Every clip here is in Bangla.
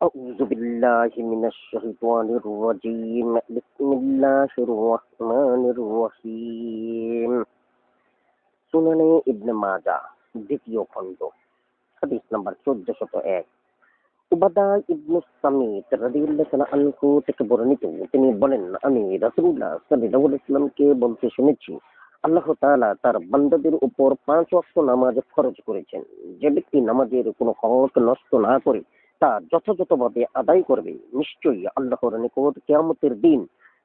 أعوذ بالله من الشيطان الرجيم بسم الله الرحمن الرحيم সুনানে ইবনে মাজাহ দ্বিতীয় খণ্ড হাদিস নাম্বার 1401 উবাদা ইবনে সামিত রাদিয়াল্লাহু তাআলা আনহু থেকে বর্ণিত তিনি বলেন আমি রাসূলুল্লাহ সাল্লাল্লাহু আলাইহি ওয়াসাল্লামকে বলতে শুনেছি আল্লাহ তাআলা তার বান্দাদের উপর 5 ওয়াক্ত নামাজ ফরজ করেছেন। যে ব্যক্তি নামাজের কোনো হক নষ্ট না করে তা যথাযথভাবে আদায় করবে নিশ্চয়ই আল্লাহর নিকট কিয়ামতের দিন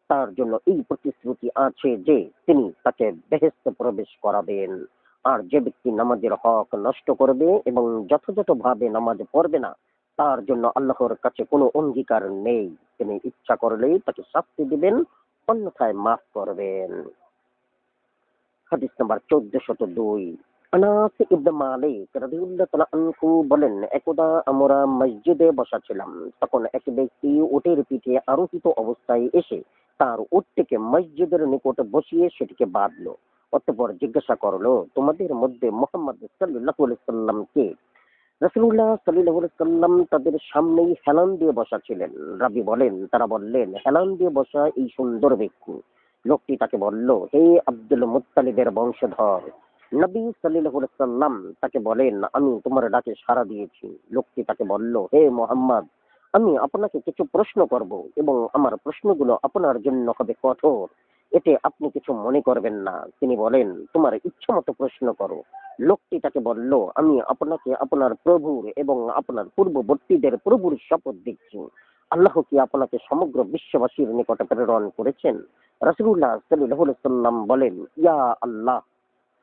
তার জন্য এই প্রতিশ্রুতি আছে যে তিনি তাকে বেহেশতে প্রবেশ করাবেন। আর যে ব্যক্তি নামাজের হক নষ্ট করবে এবং যথাযথভাবে নামাজ পড়বে না তার জন্য আল্লাহর কাছে কোনো অঙ্গীকার নেই। তিনি ইচ্ছা করলেই তাকে শাস্তি দিবেন, অন্যথায় মাফ করবেন। হাদিস নাম্বার 1402 আনাস ইবনে মালিক রাদিয়াল্লাহু তাআলা আনহু বলেন একদা আমরা মসজিদে বসা ছিলাম, তখন এক ব্যক্তি উটের পিঠে আরোহিত অবস্থায় এসে তার উটটিকে মসজিদের নিকট বসিয়ে সেটিকে বাঁধলো। অতঃপর জিজ্ঞাসা করলো, তোমাদের মধ্যে মুহাম্মদ সাল্লাল্লাহু আলাইহি সাল্লাম কে? রাসূলুল্লাহ সাল্লাল্লাহু আলাইহি সাল্লাম তাদের সামনেই হেলান দিয়ে বসা ছিলেন। রাবী বলেন, তারা বললেন, হেলান দিয়ে বসা এই সুন্দর ব্যক্তি। লোকটি তাকে বলল, হে আব্দুল মুত্তালিবের বংশধর। নবী সাল্লাল্লাহু আলাইহি সাল্লাম তাকে বলেন, আমি তোমার ডাকে সাড়া দিয়েছি। লোকটি তাকে বলল, হে মুহাম্মদ, আমি আপনাকে কিছু প্রশ্ন করব এবং আমার প্রশ্নগুলো আপনার জন্য হবে কঠোর। এতে আপনি কিছু মনে করবেন না। তিনি বলেন, তোমার ইচ্ছামতো প্রশ্ন করো। লোকটি তাকে বলল, আমি আপনাকে আপনার প্রভুর এবং আপনার পূর্ববর্তীদের প্রভুর শপথ দিচ্ছি, আল্লাহ কি আপনাকে সমগ্র বিশ্ববাসীর নিকটে প্রেরণ করেছেন? রাসূলুল্লাহ সাল্লাল্লাহু আলাইহি সাল্লাম বলেন, ইয়া আল্লাহ,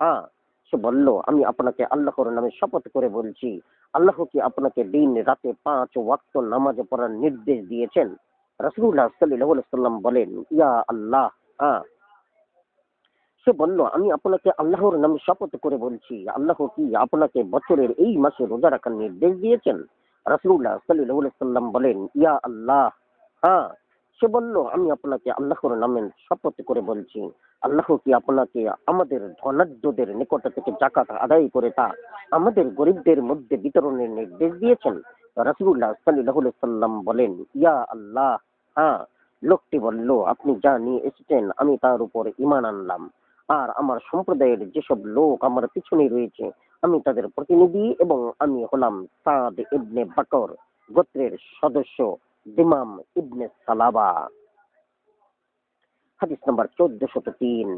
হ্যাঁ। সে বলল, আমি আপনাকে আল্লাহর নামে শপথ করে বলছি, আল্লাহ কি আপনাকে দিন রাতে 5 ওয়াক্ত নামাজ পড়ার নির্দেশ দিয়েছেন? রাসূলুল্লাহ সাল্লাল্লাহু আলাইহি সাল্লাম বলেন, ইয়া আল্লাহ, হ্যাঁ। সে বলল, আমি আপনাকে আল্লাহর নামে শপথ করে বলছি, আল্লাহ কি আপনাকে বছরের এই মাসে রোজা রাখার নির্দেশ দিয়েছেন? রাসূলুল্লাহ সাল্লাল্লাহু আলাইহি সাল্লাম বলেন, ইয়া আল্লাহ, হ্যাঁ। সে বলল, আমি আপনাকে আল্লাহর নামে শপথ করে বলছি, আল্লাহ কি আপনাকে আমাদের ধনাঢ্যদের নিকট থেকে যাকাত আদায় করে তা আমাদের গরিবদের মধ্যে বিতরণের নির্দেশ দিয়েছেন? রাসূলুল্লাহ সাল্লাল্লাহু আলাইহি সাল্লাম বলেন, ইয়া আল্লাহ, হ্যাঁ। লোকটি বলল, আপনি যা নিয়ে এসেছেন আমি তার উপর ঈমান আনলাম। আর আমার সম্প্রদায়ের যেসব লোক আমার পিছনে রয়েছে আমি তাদের প্রতিনিধি এবং আমি হলাম সাদ ইবনে বকর গোত্রের সদস্য দিমাম ইবনে সালাবা। হাদিস নাম্বার 1403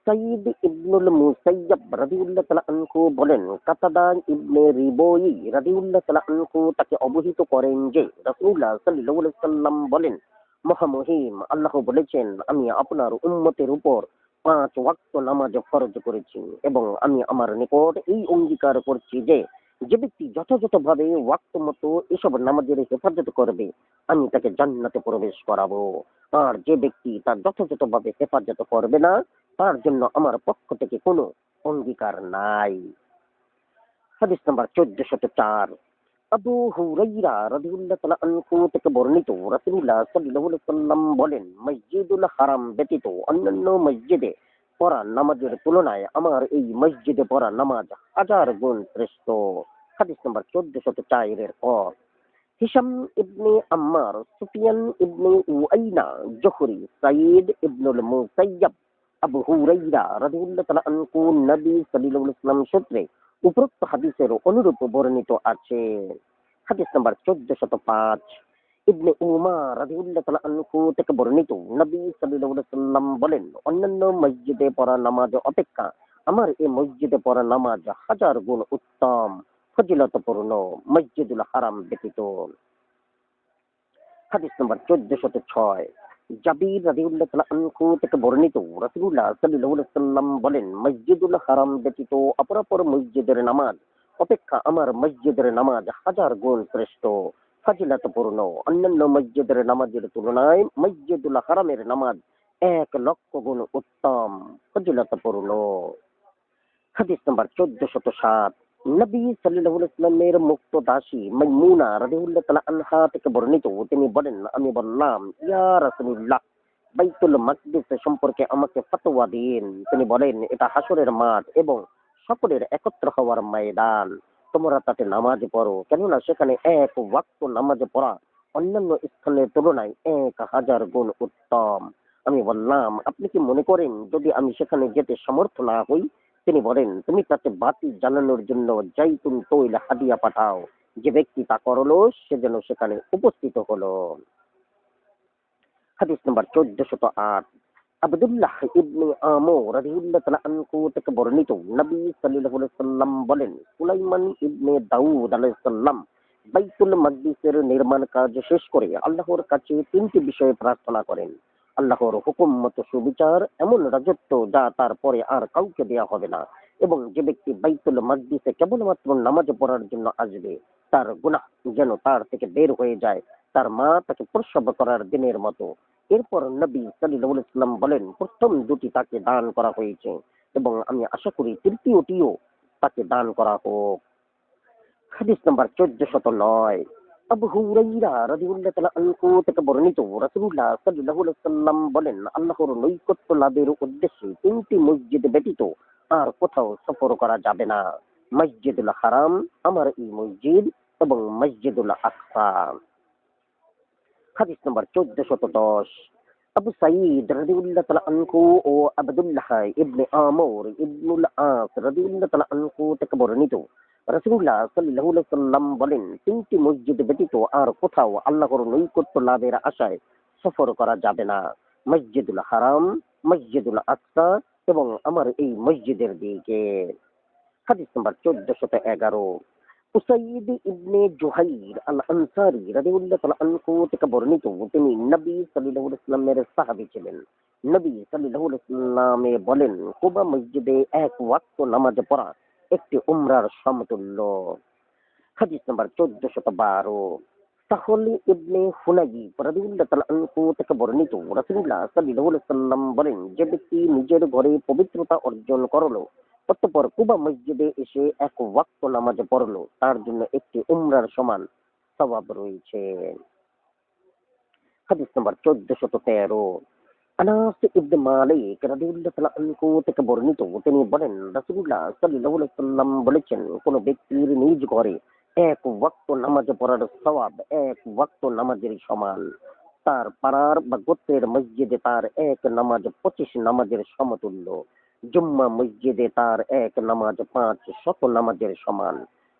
সাইদ ইবনুল মুসাইয়াব রাদিয়াল্লাহু তাআলা আনহু বলেন, কাতাদা ইবনে রিবয়ী রাদিয়াল্লাহু তাআলা আনহু তাকে অবহিত করেন যে রাসূলুল্লাহ সাল্লাল্লাহু আলাইহি সাল্লাম বলেন, মহামহিম আল্লাহ বলেছেন, আমি আপনার উম্মতের উপর 5 ওয়াক্ত নামাজ ফরজ করেছি এবং আমি আমার নিকট এই অঙ্গীকার করছি যে যে ব্যক্তি যথাযথভাবে ওয়াক্ত মতো এসব নামাজের হেফাজত করবে আমি তাকে জান্নাতে প্রবেশ করাবো। আর যে ব্যক্তি তার যথাযথভাবে হেফাজত করবে না তার জন্য আমার পক্ষ থেকে কোনো অঙ্গীকার নাই। হাদিস নাম্বার 1404 আবু হুরাইরা রাদিয়াল্লাহু তাআলা আনহু থেকে বর্ণিত রাসূলুল্লাহ সাল্লাল্লাহু আলাইহি সাল্লাম বলেন, মসজিদুল হারাম ব্যতীত অন্যান্য মসজিদে পড়া নামাজের তুলনায় আমার এই মসজিদে পড়া নামাজ 1000 গুণ শ্রেষ্ঠ। হাদিস নাম্বার 1404 এর পর হিশাম ইবনে আম্মার, সুফিয়ান ইবনে উয়াইনা, জোহরি, সাঈদ ইবনুল মুসাইয়াব, আবু হুরাইরা রাদিয়াল্লাহু তাআলা আনহু নবী সাল্লাল্লাহু আলাইহি ওয়াসাল্লাম সূত্রে উপরোক্ত হাদিসের অনুরূপ বর্ণিত আছে। হাদিস নাম্বার 1405 ইবনে উমার রাদিয়াল্লাহু তাআলা আনহু থেকে বর্ণিত নবী সাল্লাল্লাহু আলাইহি ওয়াসাল্লাম বলেন, অন্যান্য মসজিদে পড়া নামাজ অপেক্ষা আমার এই মসজিদে পড়া নামাজ 1000 গুণ উত্তম ফজিলতপূর্ণ মসজিদুল হারাম ব্যতীত। হাদিস নাম্বার 1406 জাবির রাদিয়াল্লাহু তাআলা আনহু থেকে বর্ণিত রাসূলুল্লাহ সাল্লাল্লাহু আলাইহি ওয়াসাল্লাম বলেন, মসজিদুল হারাম ব্যতীত অপরাপর মসজিদের নামাজ অপেক্ষা আমার মসজিদের নামাজ 1000 গুণ শ্রেষ্ঠ ফজিলতপূর্ণ। অন্যান্য মসজিদের নামাজের তুলনায় মসজিদুল হারামের নামাজ 1,00,000 গুণ উত্তম ফজিলতপূর্ণ। হাদিস নাম্বার 1407 নবী সাল্লাল্লাহু আলাইহি ওয়াসাল্লামের মুক্ত দাসী মাইমুনা রাদিয়াল্লাহু তাআলা আনহা থেকে বর্ণিত তিনি বলেন, আমি বললাম, ইয়া রাসূলুল্লাহ, বাইতুল মাকদিস সম্পর্কে আমাকে ফতোয়া দিন। তিনি বলেন, এটা হাসরের মাঠ এবং সকলের একত্র হওয়ার ময়দান। তোমরা তাতে নামাজ পড়ো, কেননা সেখানে এক ওয়াক্ত নামাজ পড়া অন্যান্য স্থানের তুলনায় 1000 গুণ উত্তম। আমি বললাম, আপনি কি মনে করেন যদি আমি সেখানে যেতে সমর্থ না হই? তিনি বলেন, তুমি তাতে বাতি জ্বালানোর জন্য জাইতুন তৈল হাদিয়া পাঠাও। যে ব্যক্তি তা করলো সে যেন সেখানে উপস্থিত হলো। হাদিস নম্বর 1408। আব্দুল্লাহ ইবনে আমর রাদিয়াল্লাহু তাআলা আনহু থেকে বর্ণিত, নবী সাল্লাল্লাহু আলাইহি সাল্লাম বলেন, সুলাইমান ইবনে দাউদ আলাইহিস সালাম বাইতুল মাকদিসের নির্মাণ কাজ শেষ করে আল্লাহর কাছে তিনটি বিষয়ে প্রার্থনা করেন। আল্লাহর হুকুম মতো সুবিচার, এমন রাজত্ব যা তারপরে আর কাউকে দেয়া হবে না, এবং যে ব্যক্তি বাইতুল মাকদিসে কেবলমাত্র নামাজ পড়ার জন্য আসবে তার গুনাহ যেন তার থেকে বের হয়ে যায় তার মা তাকে প্রসব করার দিনের মতো। এরপর নবী সাল্লাল্লাহু আলাইহি ওয়াসাল্লাম বলেন, প্রথম দুটি তাকে দান করা হয়েছে এবং আমি আশা করি তৃতীয়টিও তাকে দান করা হোক। হাদিস নাম্বার 1409। আবু হুরাইরা রাদিয়াল্লাহু তাআলা আনহু থেকে বর্ণিত, রাসূলুল্লাহ সাল্লাল্লাহু আলাইহি ওয়াসাল্লাম বলেন, আল্লাহর নৈকট্য লাভের উদ্দেশ্যে তিনটি মসজিদ ব্যতীত আর কোথাও সফর করা যাবে না: মসজিদুল হারাম, আমার এই মসজিদ, এবং মসজিদুল আকসা। হাদিস নম্বর 1410। আবু সাঈদ রাদিয়াল্লাহু তাআলা আনহু ও আব্দুল্লাহ ইবনে আমর ইবনুল আস রাদিয়াল্লাহু তাআলা আনহু থেকে বর্ণিত, রাসূলুল্লাহ সাল্লাল্লাহু আলাইহি সাল্লাম বলেন, তিনটি মসজিদ ব্যতীত আর কোথাও আল্লাহর নৈকট্য লাভের আশায় সফর করা যাবে না: মসজিদুল হারাম, মসজিদুল আকসা, এবং আমার এই মসজিদের দিকে। হাদিস নম্বর 1411। উসাইদ ইবনে জুহাইর আল আনসারী রাদিয়াল্লাহু তাআলা আনহু থেকে বর্ণিত, তিনি নবী সাল্লাল্লাহু আলাইহি ওয়াসাল্লামের সাহাবী ছিলেন। নবী সাল্লাল্লাহু আলাইহি ওয়াসাল্লাম বলেন, কুবা মসজিদে এক ওয়াক্ত নামাজ পড়া একটি উমরার সমতুল্য। হাদিস নাম্বার 1412। সাহল ইবনে হুনাইব রাদিয়াল্লাহু তাআলা আনহু থেকে বর্ণিত, রাসূলুল্লাহ সাল্লাল্লাহু আলাইহি ওয়াসাল্লাম বলেন, যে ব্যক্তি নিজের ঘরে পবিত্রতা অর্জন করলো অতঃপর কুবা মসজিদে এসে এক ওয়াক্ত নামাজ পড়লো, তার জন্য একটি উমরার সমান সওয়াব রয়েছে। হাদিস নাম্বার 1413। আনাস ইবনে মালিক রাদিয়াল্লাহু তাআলা আনহু থেকে বর্ণিত, তিনি বলেন, রাসূলুল্লাহ সাল্লাল্লাহু আলাইহি ওয়াসাল্লাম বলেছেন, কোন ব্যক্তির নিজ ঘরে এক ওয়াক্ত নামাজ পড়ার সওয়াব এক ওয়াক্ত নামাজের সমান। তার পাড়ার বা গোত্রের মসজিদে তার এক নামাজ 25 নামাজের সমতুল্য। জুম্মা মসজিদে তার এক নামাজ 500 নামাজের সমান।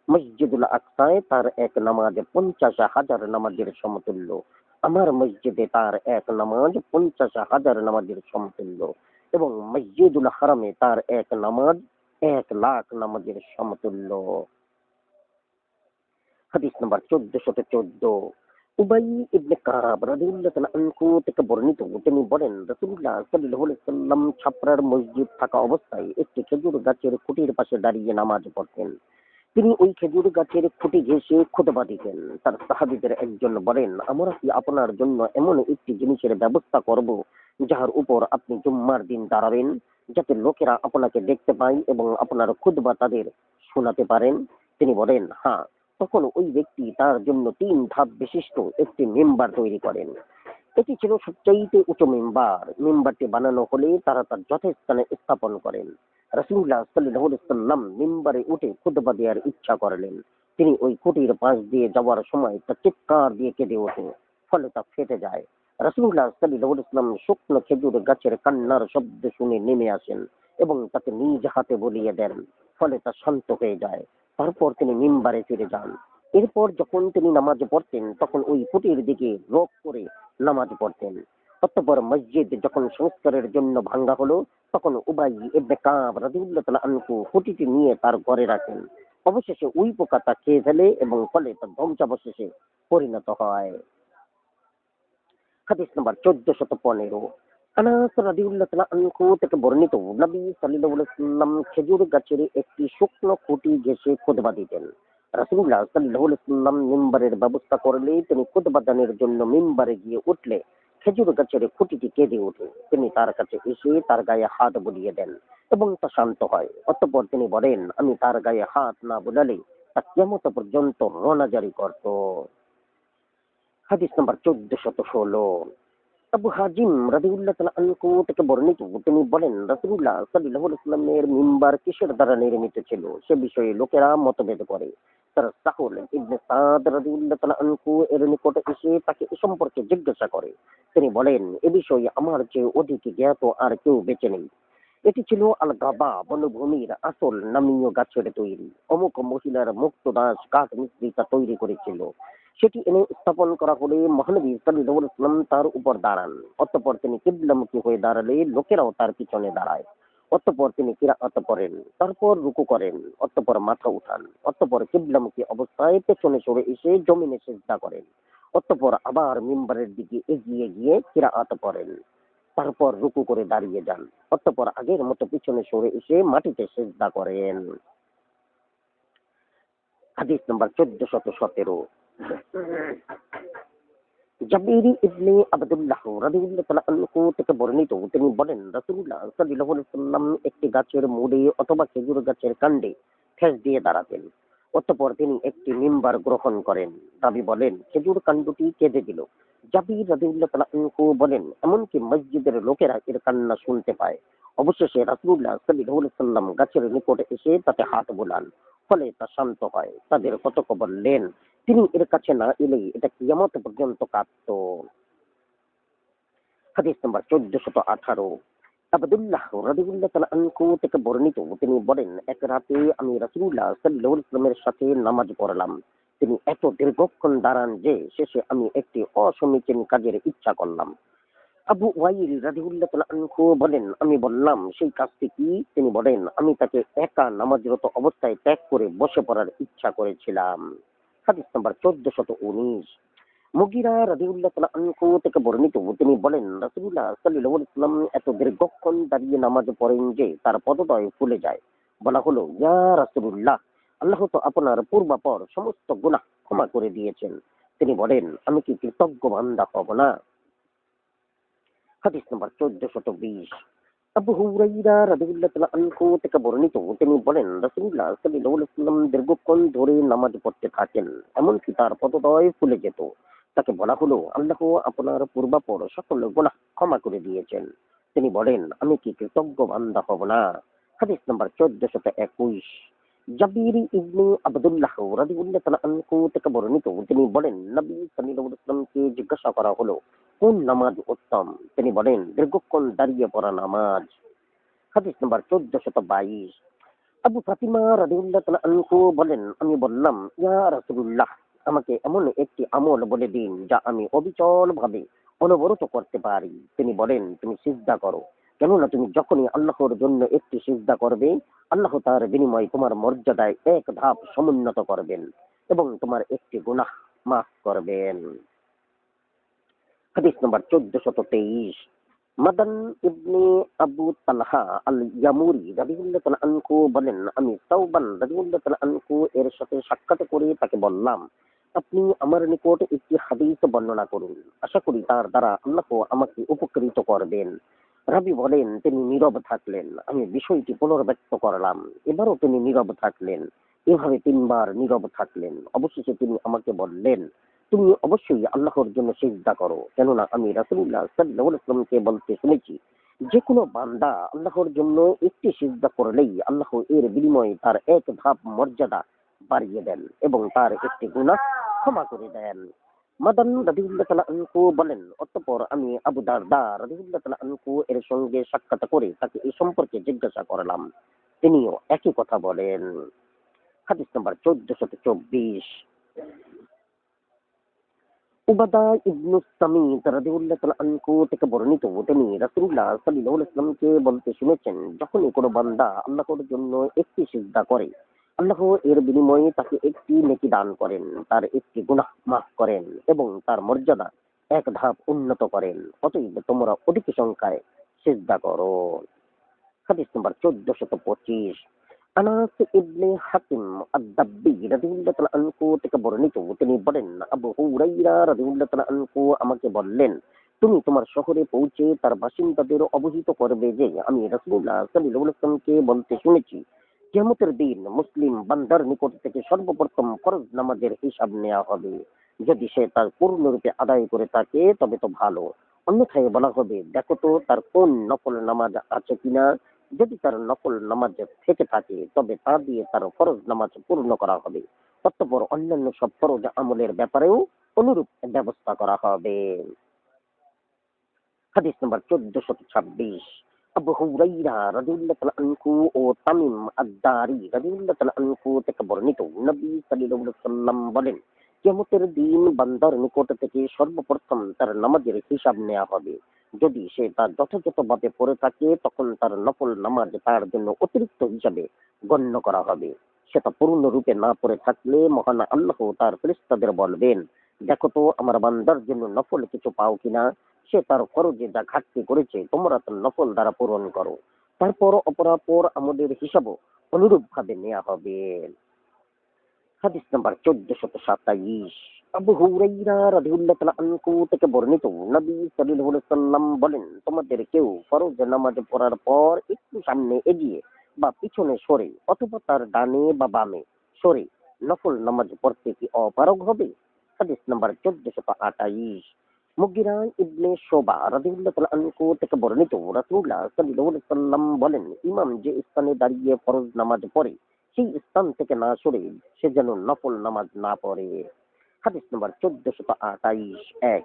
মসজিদুল আকসায় তার এক নামাজ 50,000 নামাজের সমতুল্য। আমার মসজিদে তার এক নামাজ 50,000 নামাজের সমতুল্য, এবং মসজিদুল হারামে তার এক নামাজ 1,00,000 নামাজের সমতুল্য। হাদিস নাম্বার 1414। উবাই ইবনে কাব রাদিয়াল্লাহু তাআলা আনহু থেকে বর্ণিত, তিনি বলেন, রাসূলুল্লাহ সাল্লাল্লাহু আলাইহি ওয়াসাল্লাম ছাপরার মসজিদ থাকা অবস্থায় একটি খেজুর গাছের খুঁটির পাশে দাঁড়িয়ে নামাজ পড়তেন। তিনি ওই খেজুর গাছের খুঁটি ঘেঁষে খুতবা দিতেন। তার সাহাবীদের একজন বলেন, আমরা কি আপনার জন্য এমন একটি জিনিসের ব্যবস্থা করব যাহার উপর আপনি জুম্মার দিন দাঁড়াবেন, যাতে লোকেরা আপনাকে দেখতে পায় এবং আপনার খুতবা তাদের শোনাতে পারেন? তিনি বলেন, হ্যাঁ। তখন ওই ব্যক্তি তার জন্য 3 ধাপ বিশিষ্ট একটি মেম্বার তৈরি করেন। এটি ছিল সবচাইতে উঁচু মেম্বার। মেম্বারটি বানানো হলে তারা তার যথাস্থানে স্থাপন করেন। রাসূলুল্লাহ সাল্লাল্লাহু আলাইহি ওয়াসাল্লাম মিম্বারে উঠে খুতবা দেওয়ার ইচ্ছা করলেন। তিনি ওই খুঁটির পাশ দিয়ে যাওয়ার সময় তা চিৎকার দিয়ে কেঁদে ওঠে, ফলে তা ফেটে যায়। রাসূলুল্লাহ সাল্লাল্লাহু আলাইহি ওয়াসাল্লাম শুকনো খেজুর গাছের কান্নার শব্দ শুনে নেমে আসেন এবং তাকে নিজ হাতে বলিয়ে দেন, ফলে তা শান্ত হয়ে যায়। তারপর তিনি মিম্বারে ফিরে যান। এরপর যখন তিনি নামাজ পড়তেন তখন ওই খুঁটির দিকে রোখ করে নামাজ পড়তেন। অতঃপর মসজিদ যখন সংস্কারের জন্য ভাঙ্গা হলো তখন উবাই ইবনে কাব রাদিয়াল্লাহু তাআলা আনহু খুঁটিটি নিয়ে তার ঘরে রাখেন। অবশেষে উই পোকা তা খেয়ে ফেলে এবং ফলে তা ধ্বংসাবশেষে পরিণত হয়। হাদিস নাম্বার 1415। আনাস রাদিয়াল্লাহু তাআলা আনহু থেকে বর্ণিত, নবী সাল্লাল্লাহু আলাইহি ওয়াসাল্লাম খেজুর গাছের একটি শুকনো খুঁটি ঘেঁষে খুতবা দিতেন। রাসূলুল্লাহ সাল্লাল্লাহু আলাইহি ওয়াসাল্লাম মিম্বারের ব্যবস্থা করলে তিনি খুতবা দানের জন্য মিম্বারে গিয়ে উঠলে খেজুর গাছের খুঁটিটি কেঁদে ওঠে। তিনি তার কাছে এসে তার গায়ে হাত বুলিয়ে দেন এবং তা শান্ত হয়। অতঃপর তিনি বলেন, আমি তার গায়ে হাত না বুলালে তা কিয়ামত পর্যন্ত রোনা জারি করত। হাদিস নাম্বার 1416। আবু হাজিম রাদিয়াল্লাহু তাআলা আনহু থেকে বর্ণিত, তিনি বলেন রাসূলুল্লাহ সাল্লাল্লাহু আলাইহি ওয়াসাল্লামের মিম্বার কিসের দ্বারা নির্মিত ছিল সে বিষয়ে লোকেরা মতভেদ করে। তার সাহুল ইবনে সাদ রাদিয়াল্লাহু তাআলা আনহু এর নিকট এসে তাকে এ সম্পর্কে জিজ্ঞাসা করে। তিনি বলেন, এ বিষয়ে আমার চেয়ে অধিক জ্ঞাত আর কেউ বেঁচে নেই। এটি ছিল আল গাবা বনভূমির আসল নামীয় গাছের তৈরি। অমুক মহিলার মুক্তদাস কাঠ মিস্ত্রি তা তৈরি করেছিল। সেটি এনে স্থাপন করা হলে মহানবী সাল্লাল্লাহু আলাইহি ওয়াসাল্লাম তার উপর দাঁড়ান। অতঃপর তিনি কিবলামুখী হয়ে দাঁড়ালে লোকেরাও তার পিছনে দাঁড়ায়। অতঃপর তিনি কিরাআত পড়েন, তারপর রুকু করেন, অতঃপর মাথা উঠান, অতঃপর কিবলামুখী অবস্থায় পেছনে সরে এসে জমিনে সিজদা করেন, অতঃপর আবার মিম্বারের দিকে এগিয়ে গিয়ে কিরাআত পড়েন, তারপর রুকু করে দাঁড়িয়ে যান, অতঃপর আগের মতো পিছনে সরে এসে মাটিতে সিজদা করেন। হাদিস নাম্বার 1417। জাবির ইবনে আব্দুল্লাহ রাদিয়াল্লাহু তাআলা আনহু থেকে বর্ণিত, তিনি বলেন রাসূলুল্লাহ সাল্লাল্লাহু আলাইহি ওয়াসাল্লাম একটি গাছের মূলে অথবা খেজুর গাছের কাণ্ডে ঠেস দিয়ে দাঁড়াতেন। অতঃপর তিনি একটি মিম্বার গ্রহণ করেন। রাবী বলেন, খেজুর কাণ্ডটি কেঁদে দিল। জাবির রাদিয়াল্লাহু তাআলা আনহু বলেন, এমনকি মসজিদের লোকেরা এর কান্না শুনতে পায়। অবশেষে রাসূলুল্লাহ সাল্লাল্লাহু আলাইহি ওয়াসাল্লাম গাছের নিকট এসে তাতে হাত বোলান, ফলে তা শান্ত হয়। তাদের কতক বললেন, তিনি এর কাছে না এলে এটা কিয়ামত পর্যন্ত কাঁদত। হাদিস নাম্বার 1418। আব্দুল্লাহ রাদিয়াল্লাহু তাআলা আনহু থেকে বর্ণিত, তিনি বলেন, এক রাতে আমি রাসূলুল্লাহ সাল্লাল্লাহু আলাইহি ওয়াসাল্লামের সাথে নামাজ পড়লাম। তিনি এত দীর্ঘক্ষণ দাঁড়ান যে শেষে আমি একটি অসমীচীন কাজের ইচ্ছা করলাম। আবু ওয়াইল রাদিয়াল্লাহু তাআলা আনহু বলেন, আমি বললাম, সেই কাজটি কি? তিনি বলেন, আমি তাকে একা নামাজরত অবস্থায় ত্যাগ করে বসে পড়ার ইচ্ছা করেছিলাম। হাদিস নাম্বার 1419। মুগীরা রাদিয়াল্লাহু তাআলা আনহু থেকে বর্ণিত, তিনি বলেন, রাসূলুল্লাহ সাল্লাল্লাহু আলাইহি ওয়াসাল্লাম এত দীর্ঘক্ষণ দাঁড়িয়ে নামাজ পড়েন যে তার পদদ্বয় ফুলে যায়। বলা হলো, ইয়া রাসূলুল্লাহ, আল্লাহ তো আপনার পূর্বাপর সমস্ত গুনাহ ক্ষমা করে দিয়েছেন। তিনি বলেন, আমি কি কৃতজ্ঞ বান্দা হব না? হাদিস নাম্বার 1420। আবু হুরাইরা রাদিয়াল্লাহু তাআলা আনহু থেকে বর্ণিত, তিনি বলেন, রাসূলুল্লাহ সাল্লাল্লাহু আলাইহি ওয়াসাল্লাম দীর্ঘক্ষণ ধরে নামাজ পড়তে থাকেন, এমনকি তার পদদ্বয় ফুলে যেত। তাকে বলা হলো, আল্লাহ আপনার পূর্বাপর সকল গুনাহ ক্ষমা করে দিয়েছেন। তিনি বলেন, আমি কি কৃতজ্ঞ বান্দা হব না? হাদিস নাম্বার 1421। জাবির ইবনে আব্দুল্লাহ রাদিয়াল্লাহু তাআলা আনহু থেকে বর্ণিত, তিনি বলেন, নবী সাল্লাল্লাহু আলাইহি ওয়াসাল্লামকে জিজ্ঞাসা করা হলো, কোন নামাজ উত্তম? তিনি বলেন, দীর্ঘক্ষণ দাঁড়িয়ে পড়া নামাজ। হাদিস নাম্বার 1422। আবু ফাতিমা রাদিয়াল্লাহু তাআলা আনহু বলেন, আমি বললাম, ইয়া রাসূলুল্লাহ, আমাকে এমন একটি আমল বলে দিন যা আমি অবিচল ভাবে অনবরত করতে পারি। তিনি বলেন, তুমি সিজদা করো, কেননা তুমি যখনই আল্লাহর জন্য একটি সিজদা করবে, আল্লাহ তার বিনিময়ে তোমার মর্যাদায় এক ধাপ সমুন্নত করবেন এবং তোমার একটি গুনাহ মাফ করবেন। হাদিস নাম্বার 1423। মাদান ইবনে আবু তালহা আল ইয়ামুরি রাদিয়াল্লাহু তাআলা আনহু বলেন, আমি সাওবান রাদিয়াল্লাহু তাআলা আনহু এর সাথে সাক্ষাৎ করে তাকে বললাম, আপনি আমার নিকট একটি হাদিস বর্ণনা করুন, আশা করি তার দ্বারা আল্লাহ আমাকে উপকৃত করবেন। রাবী বলেন, তিনি নীরব থাকলেন। আমি বিষয়টি পুনর্ব্যক্ত করলাম, এবারও তিনি নীরব থাকলেন। এভাবে 3 বার নীরব থাকলেন। অবশেষে তিনি আমাকে বললেন, তুমি অবশ্যই আল্লাহর জন্য সিজদা করো, কেননা আমি রাসূলুল্লাহ সাল্লাল্লাহু আলাইহি ওয়াসাল্লামকে বলতে শুনেছি, যে কোনো বান্দা আল্লাহর জন্য একটি সিজদা করলেই আল্লাহ এর বিনিময়ে তার এক ধাপ মর্যাদা বাড়িয়ে দেন এবং তার একটি গুনাহ ক্ষমা করে দেন। মাদান রাদিয়াল্লাহু তাআলা আনহু বলেন, অতঃপর আমি আবু দারদা রাদিয়াল্লাহু তাআলা আনহু এর সঙ্গে সাক্ষাৎ করে তাকে এ সম্পর্কে জিজ্ঞাসা করলাম। তিনিও একই কথা বলেন। হাদিস নাম্বার 1424। উবাদা ইবনু সামিত রাদিয়াল্লাহু তাআলা আনহু থেকে বর্ণিত, তিনি রাসূলুল্লাহ সাল্লাল্লাহু আলাইহি ওয়াসাল্লামকে বলতে শুনেছেন, যখনই কোনো বান্দা আল্লাহর জন্য একটি সিজদা করে, আল্লাহ এর বিনিময়ে তাকে একটি নেকি দান করেন, তার একটি গুনাহ মাফ করেন এবং তার মর্যাদা এক ধাপ উন্নত করেন। অতএব তোমরা অধিক সংখ্যায় সিজদা করো। হাদিস নাম্বার 1425। আনাস ইবনে হাতিম আদ-দাব্বি রাদিয়াল্লাহু তাআলা আনহু থেকে বর্ণিত, তিনি বলেন, আবু হুরায়রা রাদিয়াল্লাহু তাআলা আনহু আমাকে বললেন, তুমি তোমার শহরে পৌঁছে তার বাসিন্দাদের অবহিত করবে যে আমি রাসূলুল্লাহ সাল্লাল্লাহু আলাইহি ওয়াসাল্লামকে বলতে শুনেছি, কিয়ামতের দিন মুসলিম বান্দার নিকট থেকে সর্বপ্রথম ফরজ নামাজের হিসাব নেওয়া হবে। যদি সে তার পূর্ণরূপে আদায় করে থাকে তবে তো ভালো, অন্যথায় বলা হবে, দেখো তো তার কোন নফল নামাজ আছে কিনা। যদি তার নফল নামাজ থেকে থাকে তবে তা দিয়ে তার ফরজ নামাজ পূর্ণ করা হবে। অতঃপর অন্যান্য সব ফরজ আমলের ব্যাপারেও অনুরূপ ব্যবস্থা করা হবে। হাদিস নম্বর 1426। আবু হুরাইরা রাদিয়াল্লাহু তাআলা আনহু ও তামিম আদ-দারি রাদিয়াল্লাহু তাআলা আনহু থেকে বর্ণিত, নবী সাল্লাল্লাহু আলাইহি ওয়াসাল্লাম বলেন, কিয়ামতের দিন বান্দার নিকট থেকে সর্বপ্রথম তার নামাজের হিসাব নেওয়া হবে। যদি সে তা যথাযথভাবে পড়ে থাকে তখন তার নফল নামাজ তার জন্য অতিরিক্ত হিসাবে গণ্য করা হবে। সেটা পূর্ণরূপে না পড়ে থাকলে মহান আল্লাহ তার ফেরেশতাদের বলবেন, দেখো তো আমার বান্দার জন্য নফল কিছু পাও কিনা। সে তার ফরজে যা ঘাটতি করেছে তোমরা তার নফল দ্বারা পূরণ করো। তারপর অপরাপর আমাদের হিসাবও অনুরূপ ভাবে নেওয়া হবে। হাদিস নাম্বার 1427। আবু হুরাইরা রাদিয়াল্লাহু তাআলা আনহু থেকে বর্ণিত, নবী সাল্লাল্লাহু আলাইহি ওয়াসাল্লাম বলেন, তোমাদের কেউ ফরজ নামাজ পড়ার পর একটু সামনে এগিয়ে বা পিছনে সরে অথবা তার ডানে বা বামে সরে নফল নামাজ পড়তে কি অপারগ হবে? হাদিস নাম্বার 1428। মুগিরা ইবনে শোবা রাদিয়াল্লাহু তাআলা আনহু থেকে বর্ণিত, রাসূলুল্লাহ সাল্লাল্লাহু আলাইহি ওয়াসাল্লাম বলেন, ইমাম যে স্থানে দাঁড়িয়ে ফরজ নামাজ পড়ে সেই স্থান থেকে না সরে সে যেন নফল নামাজ না পড়ে। হাদিস নম্বর 1428। এক,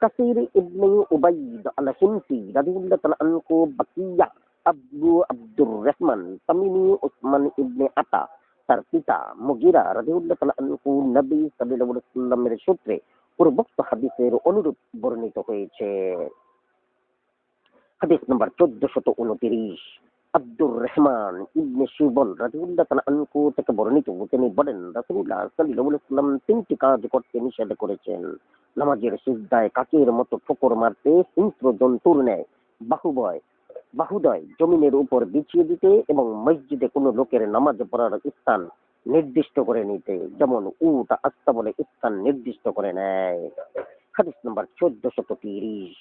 কাসির ইবনে উবাইদ আল হিমসি রাদিয়াল্লাহু তাআলা আনহু বাকিয়া আবু আব্দুর রহমান তামিমি উসমান ইবনে আতা তার পিতা মুগিরা রাদিয়াল্লাহু তাআলা আনহু নবী সাল্লাল্লাহু আলাইহি ওয়াসাল্লামের সূত্রে পূর্বোক্ত হাদিসের অনুরূপ বর্ণিত হয়েছে। হাদিস নম্বর 1429। আব্দুর রহমান ইবনে শিবল রাদিয়াল্লাহু তাআলা আনহু থেকে বর্ণিত, তিনি বলেন, রাসূলুল্লাহ সাল্লাল্লাহু আলাইহি ওয়াসাল্লাম তিনটি কাজ করতে নিষেধ করেছেন। নামাজের সিজদায় কাকের মতো ঠোকর মারতে, হিংস্র জন্তুর ন্যায় বাহুবয় বাহুদয় জমিনের উপর বিছিয়ে দিতে এবং মসজিদে কোনো লোকের নামাজ পড়ার স্থান নির্দিষ্ট করে নিতে, যেমন উট আস্তাবলে স্থান নির্দিষ্ট করে নেয়। হাদিস নম্বর 1430।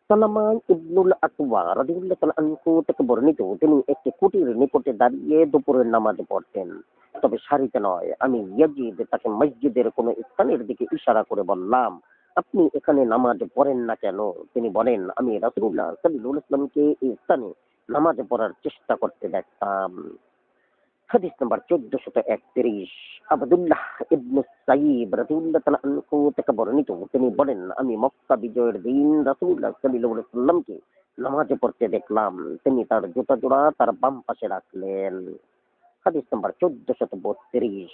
সালামা ইবনুল আকওয়া রাদিয়াল্লাহু তাআলা আনহু থেকে বর্ণিত, তিনি একটি কুটির নিকটে দাঁড়িয়ে দুপুরের নামাজ পড়তেন, তবে সারিতে নয়। আমি ইয়াজিদ তাকে মসজিদের কোন স্থানের দিকে ইশারা করে বললাম, আপনি এখানে নামাজ পড়েন না কেন? তিনি বলেন, আমি রাসূলুল্লাহ সাল্লাল্লাহু আলাইহি ওয়াসাল্লামকে এই স্থানে নামাজ পড়ার চেষ্টা করতে দেখতাম। হাদিস নাম্বার 1431। আব্দুল্লাহ ইবনে সাইব রাদিয়াল্লাহু তাআলা আনহু থেকে বর্ণিত, তিনি বলেন, আমি মক্কা বিজয়ের দিন রাসূলুল্লাহ সাল্লাল্লাহু আলাইহি ওয়াসাল্লামকে নামাজে পড়তে দেখলাম। তিনি তার জুতা জোড়া তার বাম পাশে রাখলেন। হাদিস নাম্বার 1432।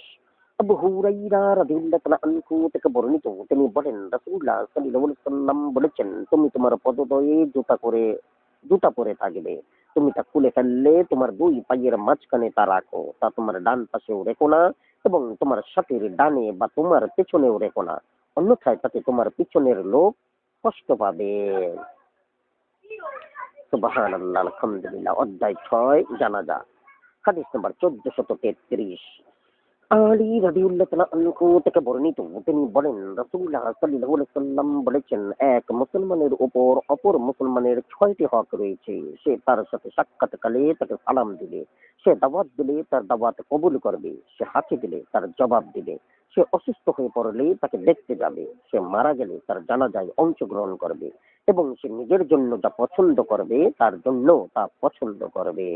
আবু হুরাইরা রাদিয়াল্লাহু তাআলা আনহু থেকে বর্ণিত, তিনি বলেন, রাসূলুল্লাহ সাল্লাল্লাহু আলাইহি ওয়াসাল্লাম বলেছেন, তুমি তোমার পদদয়ে জুতা পরে থাকবে। তুমি তা খুলে ফেললে তোমার দুই পায়ের মাঝখানে তা রাখো, তা তোমার ডান পাশেও রেখো না এবং তোমার সাথীর ডানে বা তোমার পেছনেও রেখো না, অন্যথায় তাতে তোমার পিছনের লোক কষ্ট পাবে। সুবহানাল্লাহ, আলহামদুলিল্লাহ। অধ্যায় 6, জানাজা। হাদিস নাম্বার 1433। আলী রাদিয়াল্লাহু তাআলা আনহু থেকে বর্ণিত, তিনি বলেন, রাসূলুল্লাহ সাল্লাল্লাহু আলাইহি ওয়াসাল্লাম বলেছেন, এক মুসলমানের উপর অপর মুসলমানের 6টি হক রয়েছে। সে তার সাথে সাক্ষাৎকালে তাকে সালাম দিবে, সে দাওয়াত দিলে তার দাওয়াত কবুল করবে, সে হাঁচি দিলে তার জবাব দিবে, সে অসুস্থ হয়ে পড়লে তাকে দেখতে যাবে, সে মারা গেলে তার জানাজায় অংশগ্রহণ করবে এবং সে নিজের জন্য যা পছন্দ করবে তার জন্য তা পছন্দ করবে।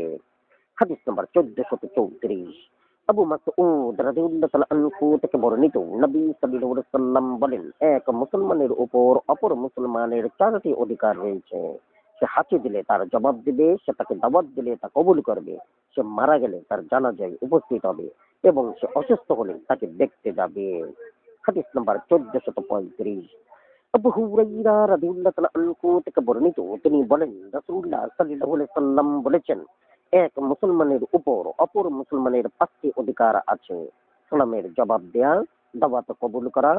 হাদিস নাম্বার 1434। আবু মাসউদ রাদিয়াল্লাহু তাআলা আনহু থেকে বর্ণিত, নবী সাল্লাল্লাহু আলাইহি ওয়াসাল্লাম বলেন, এক মুসলমানের উপর অপর মুসলমানের 4টি অধিকার রয়েছে। সে হাঁচি দিলে তার জবাব দিবে, সে তাকে দাওয়াত দিলে তা কবুল করবে, সে মারা গেলে তার জানাজায় উপস্থিত হবে এবং সে অসুস্থ হলে তাকে দেখতে যাবে। হাদিস নাম্বার 1435। আবু হুরাইরা রাদিয়াল্লাহু তাআলা আনহু থেকে বর্ণিত, তিনি বলেন, রাসূলুল্লাহ সাল্লাল্লাহু আলাইহি ওয়াসাল্লাম বলেছেন, এক মুসলমানের উপর অপর মুসলমানের 5টি অধিকার আছে। সালামের জবাব দেয়া, দাওয়াত কবুল করা,